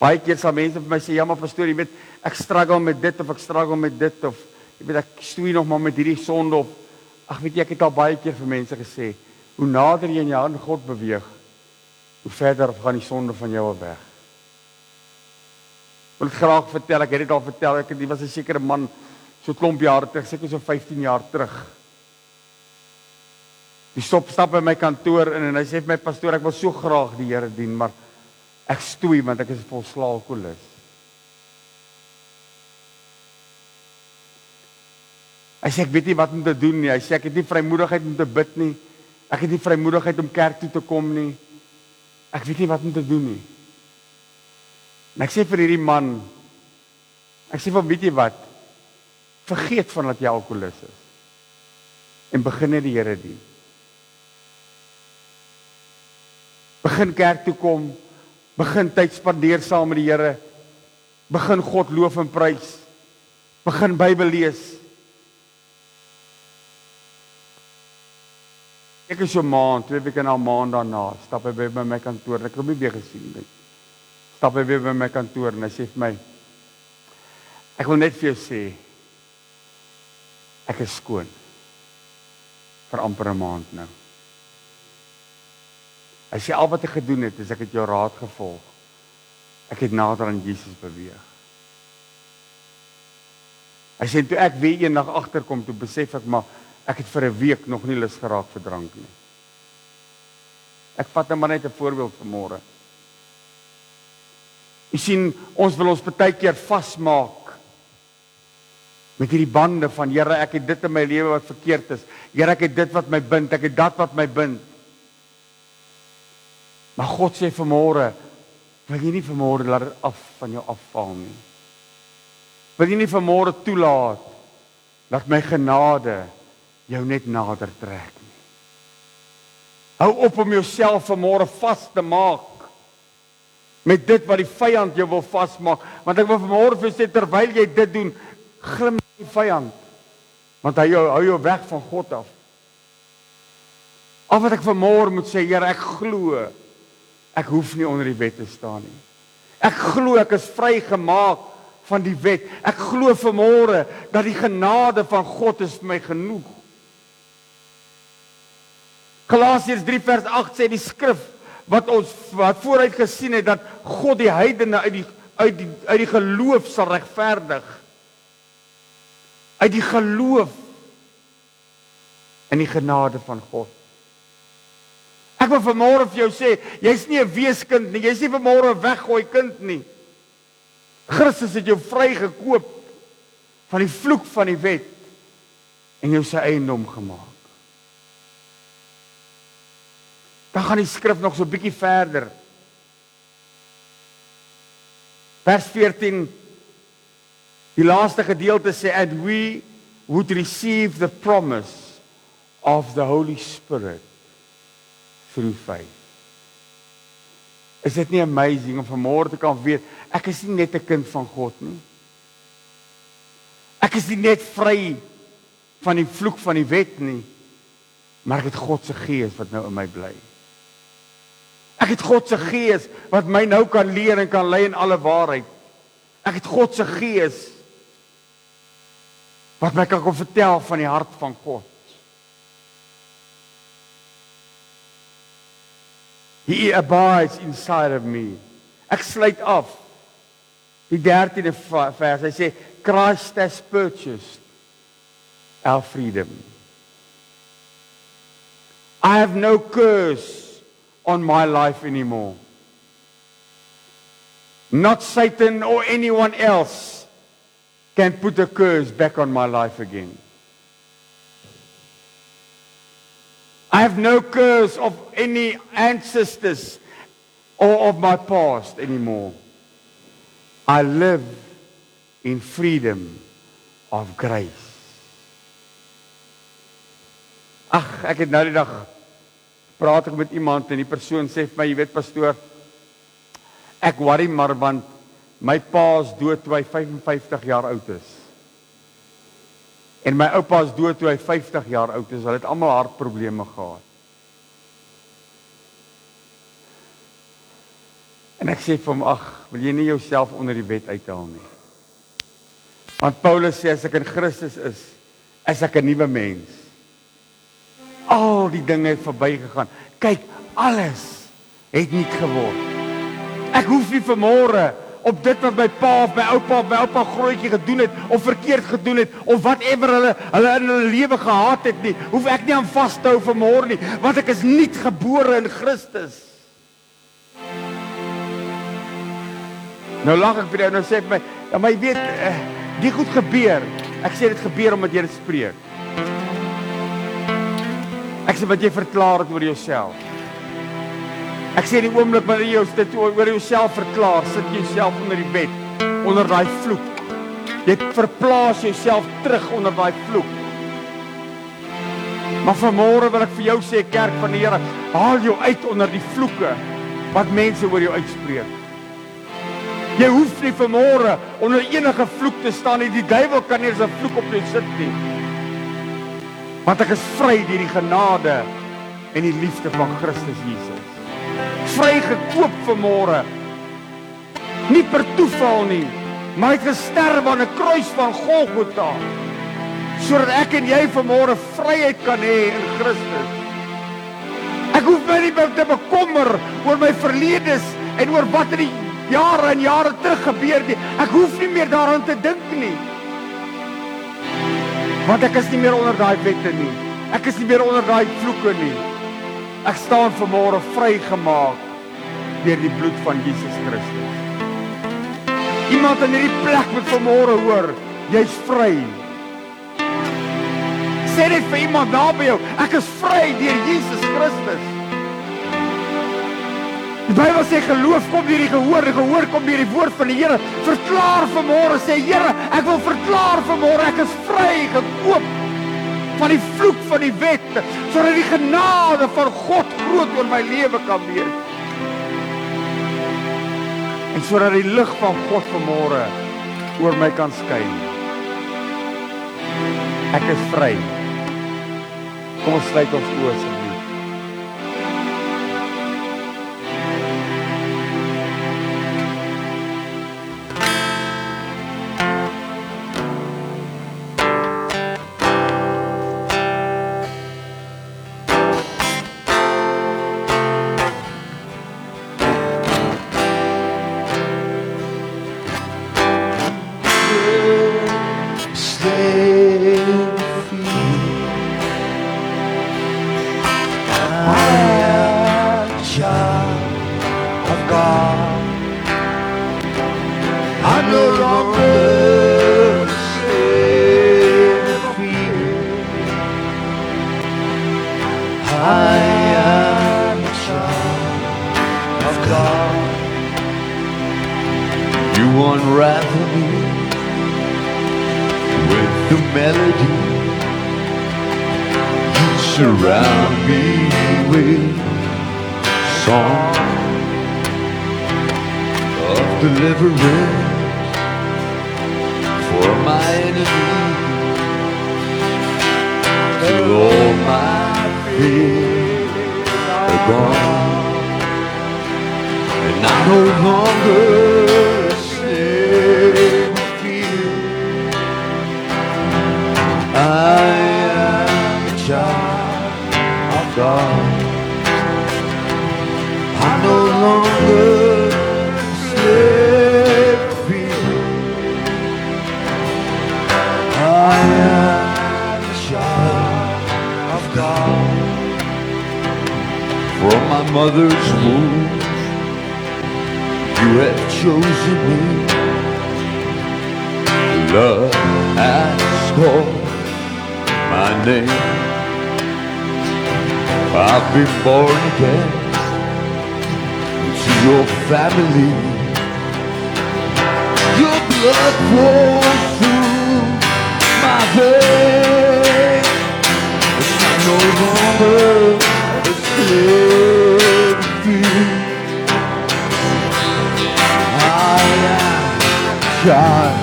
Baie keer sal mense vir my sê, ja maar pastoor, jy weet, ek struggle met dit, of ek struggle met dit, of jy weet, ek stoei nog maar met hierdie sonde, of ag weet jy, ek het al baie keer vir mense gesê, hoe nader jy in jou aan God beweeg, hoe verder gaan die sonde van jou weg. Ek wil dit graag vertel, ek het dit al vertel, dit was 'n sekere man, so 'n klomp jare terug, seker so 15 jaar terug, Die stap by my kantoor in en hy sê vir my pastoor, ek wil so graag die Here dien, maar ek stoei want ek is volslae alkoholist. Hy sê ek weet nie wat om te doen nie. Hy sê ek het nie vrymoedigheid om te bid nie. Ek het nie vrymoedigheid om kerk toe te kom nie. Ek weet nie wat om te doen nie. En ek sê vir hierdie man, ek sê van weet jy wat? Vergeet van dat jy alkoholist is. En begin net die Here dien. Begin kerk toe kom, begin tyd spandeer saam met die Here, begin God loof en prys, begin Bybel lees. Ek is so maand, 2 weke na maand daarna, stap hy by my kantoor, en ek het hom nie weer gesien nie. Stap hy weer by my kantoor en hy sê vir my, ek wil net vir jou sê, ek is skoon, vir amper 'n maand nou. Hy sê, al wat ek gedoen het, is ek het jou raad gevolg. Ek het nader aan Jesus beweeg. Hy sê, toe ek weer eendag agterkom, toe besef ek, maar ek het vir 'n week nog nie lus geraak vir drank nie. Ek vat nou maar net 'n voorbeeld vanmôre. Jy sien, ons wil ons baie keer vasmaak met hierdie bande van, Here, ek het dit in my lewe wat verkeerd is. Here, ek het dit wat my bind, ek het dat wat my bind. Maar God sê vanmôre, wil jy nie vanmôre laat dit af van jou afval nie. Wil jy nie vanmôre toelaat dat my genade jou net nader trek nie. Hou op om jouself vanmôre vas te maak met dit wat die vyand jou wil vasmaak, want ek wil vanmôre vir sê, terwyl jy dit doen, glim die vyand, want hy hou jou weg van God af. Al wat ek vanmôre moet sê, Here, ek glo, ek hoef nie onder die wet te staan nie. Ek glo ek is vrygemaak van die wet. Ek glo vanmôre dat die genade van God is vir my genoeg. Galasiërs 3 vers 8 sê die skrif wat vooruit gesien het dat God die heidene uit die geloof sal regverdig. Uit die geloof in die genade van God. Ek wil vanmôre vir jou sê, jy's nie 'n weeskind nie, jy's nie vanmôre 'n weggooi kind nie. Christus het jou vrygekoop van die vloek van die wet en jou sy eiendom gemaak. Dan gaan die skrif nog so 'n bietjie verder. Vers 14, die laaste gedeelte sê, and we would receive the promise of the Holy Spirit through faith. Is dit nie amazing om vanmôre te kan weet, ek is nie net 'n kind van God nie. Ek is nie net vry van die vloek van die wet nie, maar ek het God se gees wat nou in my bly. Ek het God se gees wat my nou kan leer en kan lei in alle waarheid. Ek het God se gees wat my kan kom vertel van die hart van God. He abides inside of me. Ek sluit af. Die 13de vers, hy sê, Christ has purchased our freedom. I have no curse on my life anymore. Not Satan or anyone else can put a curse back on my life again. I have no curse of any ancestors or of my past anymore. I live in freedom of grace. Ag, ek het nou die dag praat ek met iemand en die persoon sê vir my, jy weet pastoor, ek worry maar want my pa is dood toe hy 55 jaar oud is. En my oupa is dood toe hy 50 jaar oud is. Hulle het almal hartprobleme gehad. En ek sê vir hom, ag, wil jy nie jouself onder die wet uithaal nie? Want Paulus sê, as ek in Christus is ek 'n nuwe mens. Al die dinge het verbygegaan. Kyk, alles het nuut geword. Ek hoef nie vanmôre op dit wat my pa of my oupa grootjie gedoen het, of verkeerd gedoen het, of whatever hulle in hulle lewe gehad het nie, hoef ek nie aan vas te hou vanmôre nie, want ek is nuut gebore in Christus. Nou lag ek vir jou, nou sê ek my, ja, maar jy weet, die goed gebeur, ek sê dit gebeur omdat jy dit spreek. Ek sê wat jy verklaar het oor jouself. Ek sê die oomblik wanneer jy dit oor jouself verklaar, sit jy jouself onder die bed, onder daai vloek. Jy verplaas jouself terug onder daai vloek. Maar vanmôre wil ek vir jou sê, kerk van die Here, haal jou uit onder die vloeke wat mense oor jou uitspreek. Jy hoef nie vanmôre onder enige vloek te staan nie. Die duiwel kan nie eens 'n vloek op jou sit nie. Want ek is vry deur die genade en die liefde van Christus Jesus. Vry gekoop vanmôre. Nie per toeval nie, maar hy het gesterf aan 'n kruis van Golgotha, sodat ek en jy vanmôre vryheid kan hê in Christus. Ek hoef my nie meer te bekommer oor my verledes en oor wat in die jare en jare terug gebeur nie. Ek hoef nie meer daaraan te dink nie. Want ek is nie meer onder daai wette nie. Ek is nie meer onder daai vloeke nie. Ek staan vanmôre vrygemaak deur die bloed van Jesus Christus. Iemand in hierdie plek moet vanmôre hoor, jy's vry. Sê dit vir iemand naby jou, ek is vry deur Jesus Christus. Die Bybel sê geloof kom deur die gehoor, en gehoor kom deur die woord van die Here. Verklaar vanmôre, sê Here, ek wil verklaar vanmôre, ek is vry gekoop van die vloek van die wet, sodat die genade van God groot oor my lewe kan wees. En sodat die lig van God vanmôre oor my kan skyn. Ek is vry. Kom ons sluit ons oë asseblief. Surround me with song of deliverance for my enemies, till all my fears are gone, and I no longer slave to fear. I am a child of God. I'm no longer slave to fear. I am a child of God. From my mother's womb, you have chosen me. Love has called my name. I've been born again into your family. Your blood flows through my veins, and I'm no longer a slave to fear. I am a child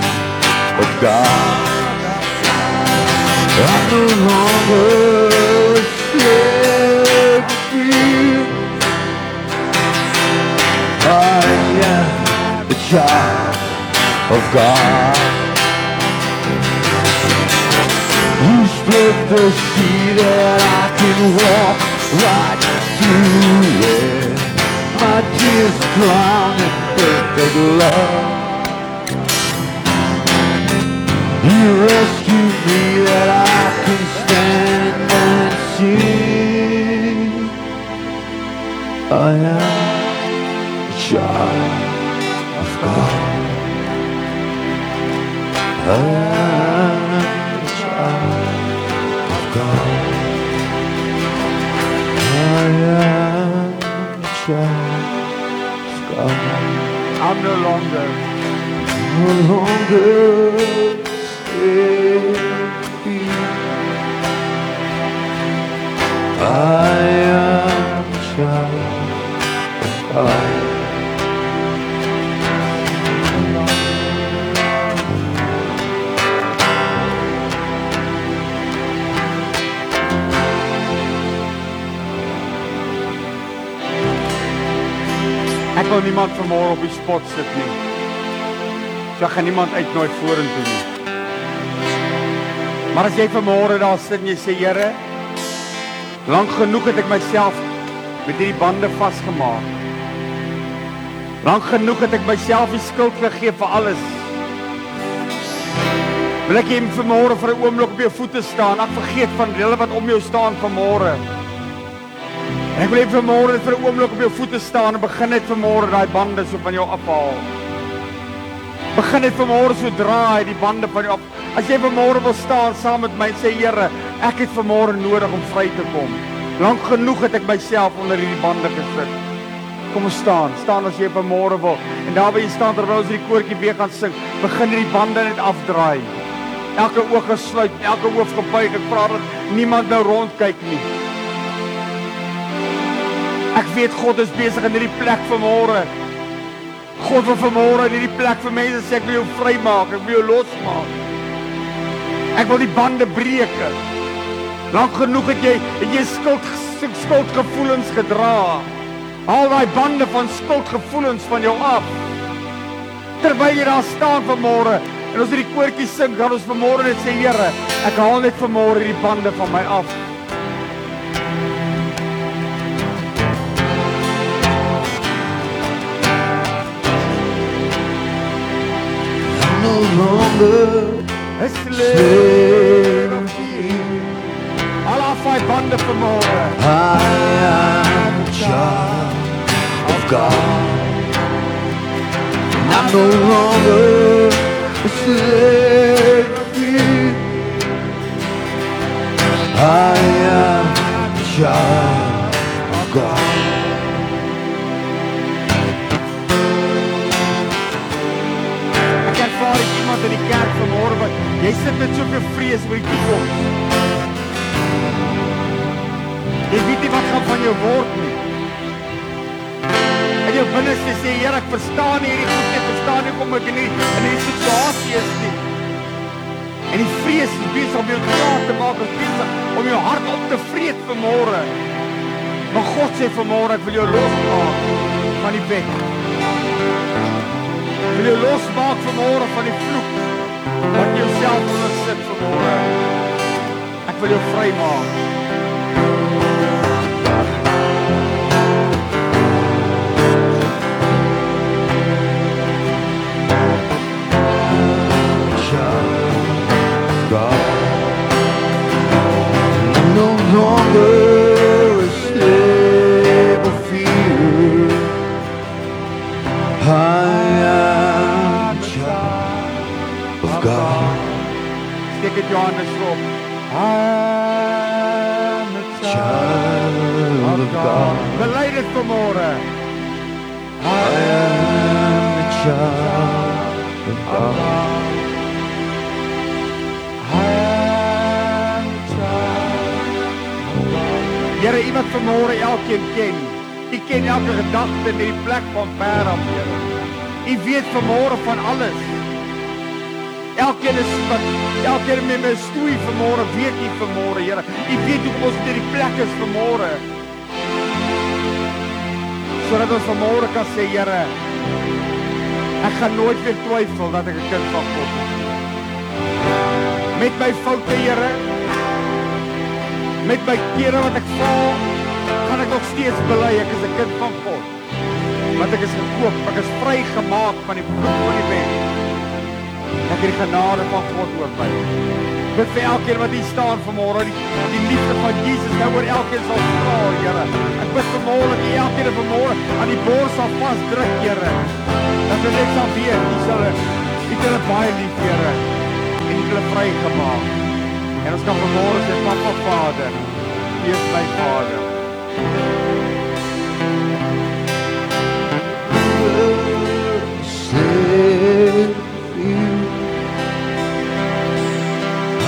of God. I'm no longer a slave to fear. I am the child of God. You split the sea that I can walk right through it. My tears drown in the perfect love. You rescued me that I can stand and see. I am a child of God. I am a child of God. I am a child of God. I'm no longer No longer slave. I am a child of God. Ek wil niemand vanmôre op die spot sit nie. So ek gaan niemand uitnooi vorentoe nie. Maar as jy vanmôre daar sit en jy sê, Here, lank genoeg het ek myself met hierdie bande vasgemaak. Lank genoeg het ek myself die skuld gegee vir alles. Wil ek jy vanmôre vir 'n oomblik op jou voete staan, ek vergeet van hulle wat om jou staan vanmôre. En ek wil net vanmôre vir 'n oomblik op jou voete staan en begin net vanmôre daai bande so van jou afhaal. Begin net vanmôre so draai die bande van jou af. As jy vanmôre wil staan saam met my en sê, Here, ek het vanmôre nodig om vry te kom. Lank genoeg het ek myself onder hierdie bande gesit. Kom ons staan as jy vanmôre wil. En daar waar jy staan terwyl ons hierdie koortjie weer gaan sing, begin hierdie bande net afdraai. Elke oog gesluit, elke hoof gebuig. Ek vra dat niemand nou rondkyk nie. Ek weet God is besig in hierdie plek vanmôre. God wil vanmôre in hierdie plek vir mense sê, ek wil jou vrymaak, ek wil jou losmaak. Ek wil die bande breek. Lank genoeg het jy skuldgevoelens gedra. Haal daai bande van skuldgevoelens van jou af. Terwyl jy daar staan vanmôre en ons hierdie koortjie sing, gaan ons vanmôre net sê, Here, ek haal net vanmôre hierdie bande van my af. No longer a slave of you. Al af my bande vanmôre. I am a child of God. I'm no longer a slave of you. I am a child of God. Ek ervaar iemand in die kerk vanmôre wat jy sit met soveel vrees oor die toekoms. Jy weet nie wat gaan van jou word nie. En jou binneste sê, Here, ek verstaan hierdie goed, ek verstaan nie kom ek in hierdie situasie is nie. En die vrees is besig om jou klaar te maak, is besig om jou hart op te vreet vanmôre. Maar God sê vanmôre, ek wil jou losmaak van die wet. Ek wil jou losmaak vanmôre van die vloek wat jy jouself onder sit vanmôre. Ek wil jou vrymaak. No longer a slave of fear. I am a child of God. Steek dit jou hande so op. I am a Child of God. Bely dit vanmôre. I am a child of God. Here, iemand vanmôre elkeen ken. U ken elke gedagte in die plek van ver af, Here. U weet vanmôre van alles. Elkeen met my stoei vanmôre, weet u vanmôre, Here. U weet hoe ons in die plek is vanmôre. Sodat ons vanmôre kan sê, Here, ek gaan nooit weer twyfel dat ek 'n kind van God is. Met my foute, Here, met my kere wat ek val, gaan ek nog steeds bely ek is 'n kind van God. Want ek is gekoop, ek is vrygemaak van die bloed van die wet. Ek het die genade van God oor my. Ek bid vir elkeen wat hier staan vanmôre, die liefde van Jesus nou oor elkeen sal straal, Here. Ek bid vanmôre dat elkeen vanmôre aan die bors sal vasdruk, Here. Dat hulle net sal weet, U hulle baie lief, Here, en U hulle vrygemaak. En ons kan vanmôre sê, Papa Vader, U is my Vader.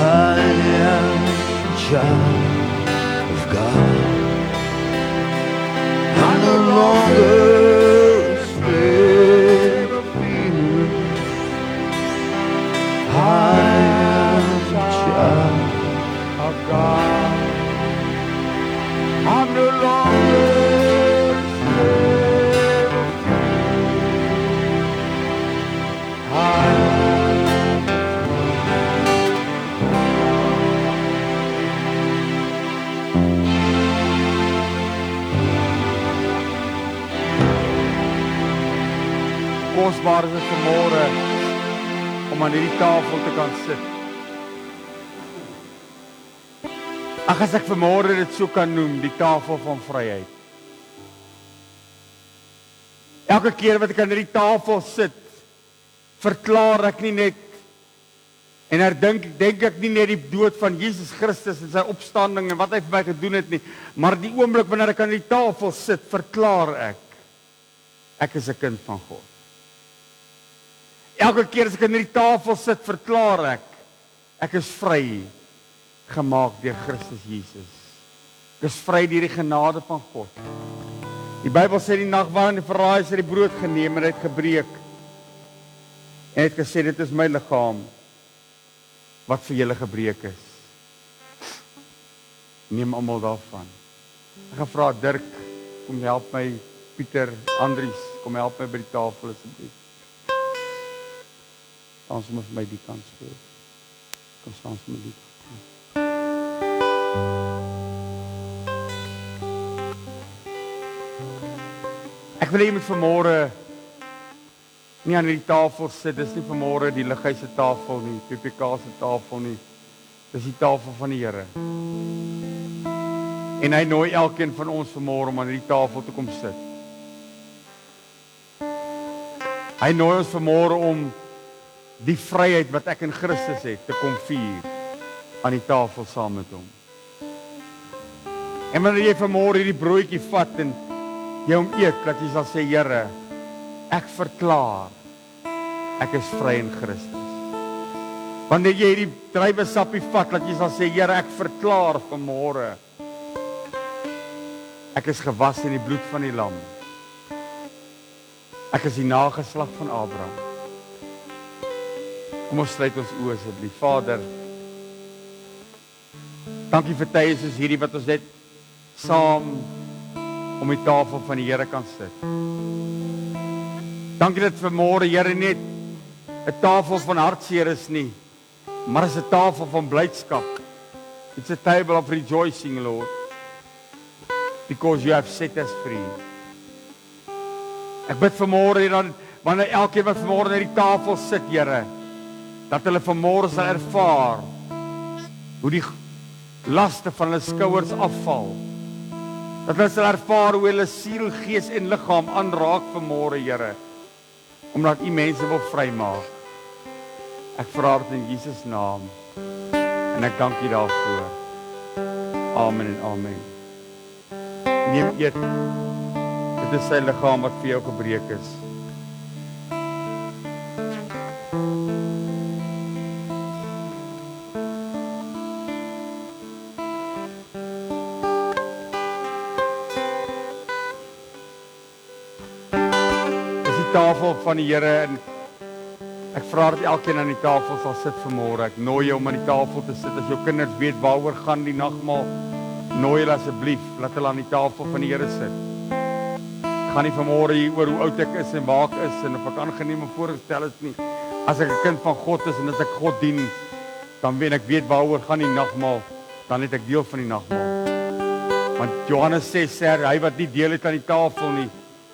I am a child of God. I'm no longer a slave of fear. I am a child of God. I'm no longer a slave of fear. Kosbaar is dit vanmôre om aan hierdie tafel te kan sit. Ag, as ek vanmôre dit so kan noem, die tafel van vryheid. Elke keer wat ek aan hierdie tafel sit, verklaar ek nie net en denk ek nie net die dood van Jesus Christus en sy opstanding en wat hy vir my gedoen het nie, maar die oomblik wanneer ek aan die tafel sit, verklaar ek is 'n kind van God. Elke keer as ek aan die tafel sit, verklaar ek is vry gemaak deur Christus Jesus. Ek is vry deur die genade van God. Die Bybel sê die nag waarin die verraaier het die brood geneem en hy het gebreek en het gesê, dit is my liggaam wat vir julle gebreek is. Neem almal daarvan. Ek gaan vra Dirk, kom help my, Pieter, Andries, kom help my by die tafel asseblief. Staan sommer vir my die kant speel. Kom staan sommer die kant. Ek wil hê jy moet vanmôre nie aan die tafel sit, dis nie vanmôre die lighuise tafel nie, PPK se tafel nie. Dis die tafel van die Here. En hy nooi elkeen van ons vanmôre om aan die tafel te kom sit. Hy nooi ons vanmôre om die vryheid wat ek in Christus het te kom vier aan die tafel saam met hom. En wanneer jy vanmôre hierdie broodjie vat en jy hom eet, dat jy sal sê, Here, ek verklaar, ek is vry in Christus. Wanneer jy hierdie druiwesappie vat, dat jy sal sê, Here, ek verklaar vanmôre, ek is gewas in die bloed van die lam. Ek is die nageslag van Abraham. Kom ons sluit ons oë asseblief. Vader, dankie vir tye soos hierdie wat ons net saam om die tafel van die Here kan sit. Dankie dat vanmôre, Here, net 'n tafel van hartseer is nie, maar is 'n tafel van blydskap. It's a table of rejoicing, Lord, because you have set us free. Ek bid vanmôre dan wanneer elkeen wat vanmôre na die tafel sit, Here, dat hulle vanmôre sal ervaar hoe die laste van hulle skouers afval. Dat hulle sal ervaar hoe hulle siel, gees en liggaam aanraak vanmôre, Here, omdat U mense wil vrymaak. Ek vra dit in Jesus naam en ek dank U daarvoor. Amen en amen. Neem eet. Dit is sy liggaam wat vir jou gebreek is. Tafel van die Here en ek vra dat elkeen aan die tafel sal sit vanmôre. Ek nooi jou om aan die tafel te sit. As jou kinders weet waaroor gaan die nagmaal, nooi hulle asseblief, laat hulle aan die tafel van die Here sit. Ek gaan nie vanmôre hier oor hoe oud ek is en waar ek is en of ek aangeneem en voorgestel is nie. As ek 'n kind van God is en as ek God dien, dan weet waaroor gaan die nagmaal, dan het ek deel van die nagmaal. Want Johannes sê, hy wat nie deel het aan die tafel nie,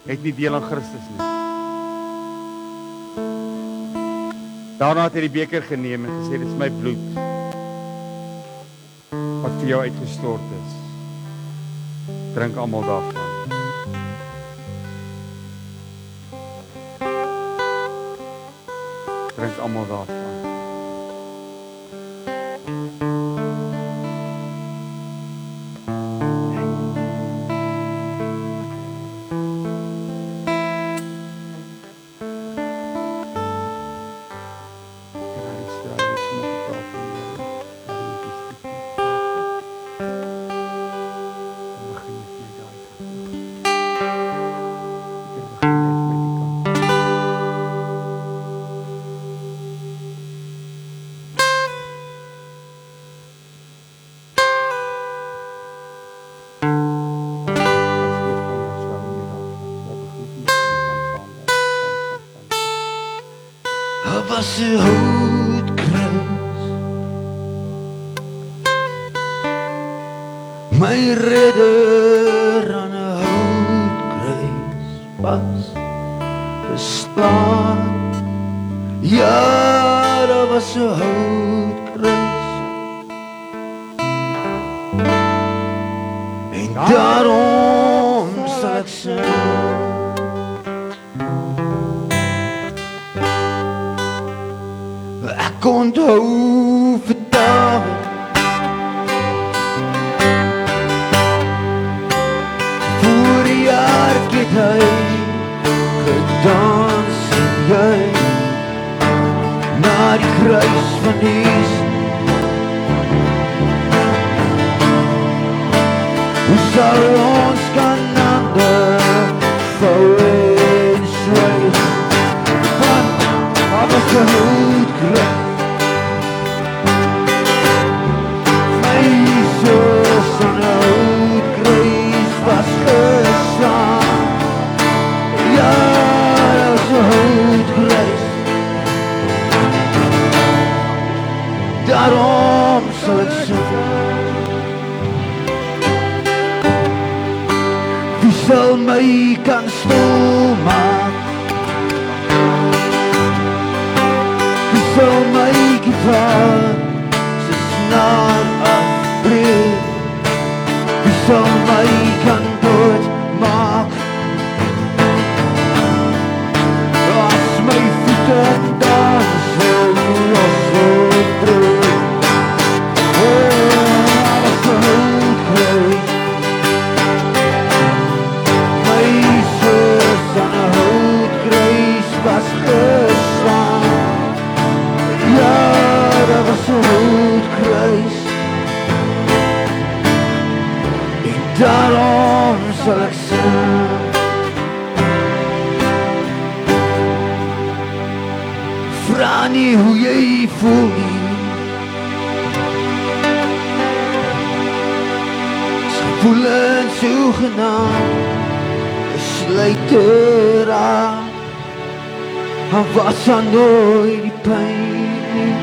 het nie deel aan Christus nie. Daarna het hy die beker geneem en gesê, dit is my bloed wat vir jou uitgestort is. Drink almal daarvan. Drink almal daarvan. Was 'n houtkruis, my redder aan 'n houtkruis was geslaan. Ja, daar was 'n houtkruis, en daarom sal ek sing. Ek onthou vandag voor die jaar het hy gedans en jy na die kruis van Jesus. Hoe sal ons kan ander vou en swys, want daar was 'n houtkruis. Daarom sal ek sing. Wie sal my kan stil maak? Wie sal my gitaar se snaar afbreek? Wie sal my kan dood maak? As my voete dans en los opdreef. Was geslaan. Ja, dat was 'n houtkruis, en daarom sal ek sing. Vra nie hoe jy voel nie, gevoelens sogenaamd besluit te raak. Hij was aan nooit die pijn.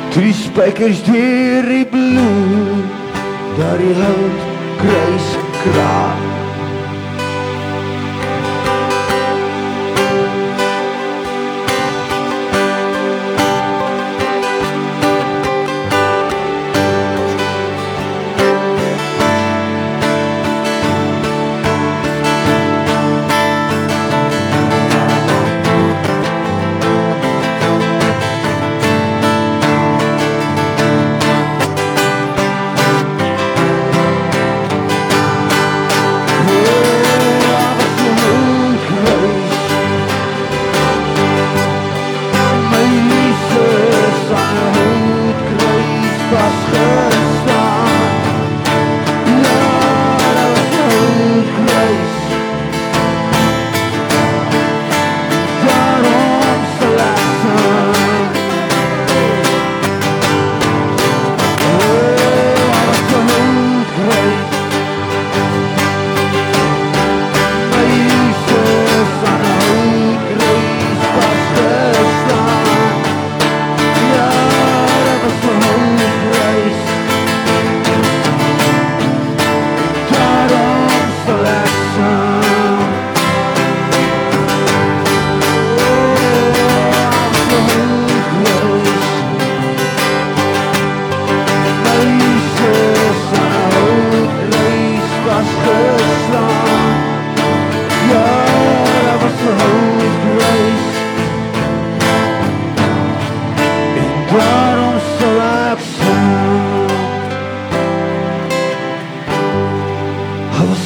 Drie spijkers deur die bloed, daar die hout kruis kraak.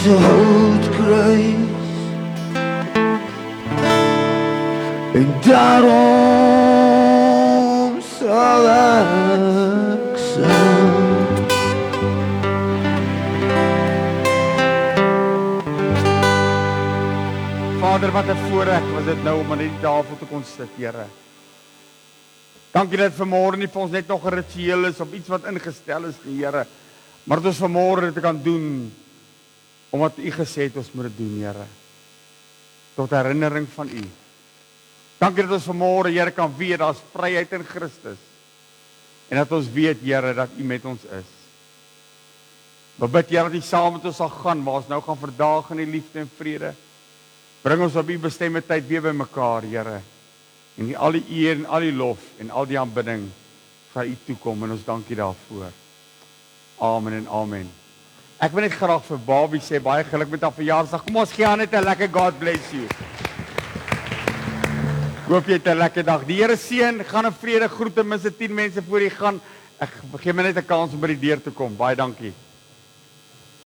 is 'n houtkruis en daarom sal ek sing. Vader, wat 'n voorreg was dit nou om aan hierdie tafel te kon sit, Here. Dankie dat vanmôre nie vir ons net nog 'n ritueel is of iets wat ingestel is nie, Here, maar dat ons vanmôre dit kan doen omdat U gesê het ons moet dit doen, Here. Tot herinnering van U. Dankie dat ons vanmôre, Here, kan weet daar's vryheid in Christus. En dat ons weet, Here, dat U met ons is. We bid, Here, dat U saam met ons sal gaan, waar ons nou gaan verdaag in die liefde en vrede. Bring ons op U bestemde tyd weer by mekaar, Here. En al die eer en al die lof en al die aanbidding vir U toekom en ons dankie daarvoor. Amen en amen. Ek wil net graag vir Barbie sê baie geluk met haar verjaarsdag. Kom ons gee haar net 'n lekker God bless you. Hoop jy het 'n lekker dag. Die Here seën, gaan in vrede, groete minste 10 mense voor jy gaan. Ek gee my net 'n kans om by die deur te kom. Baie dankie.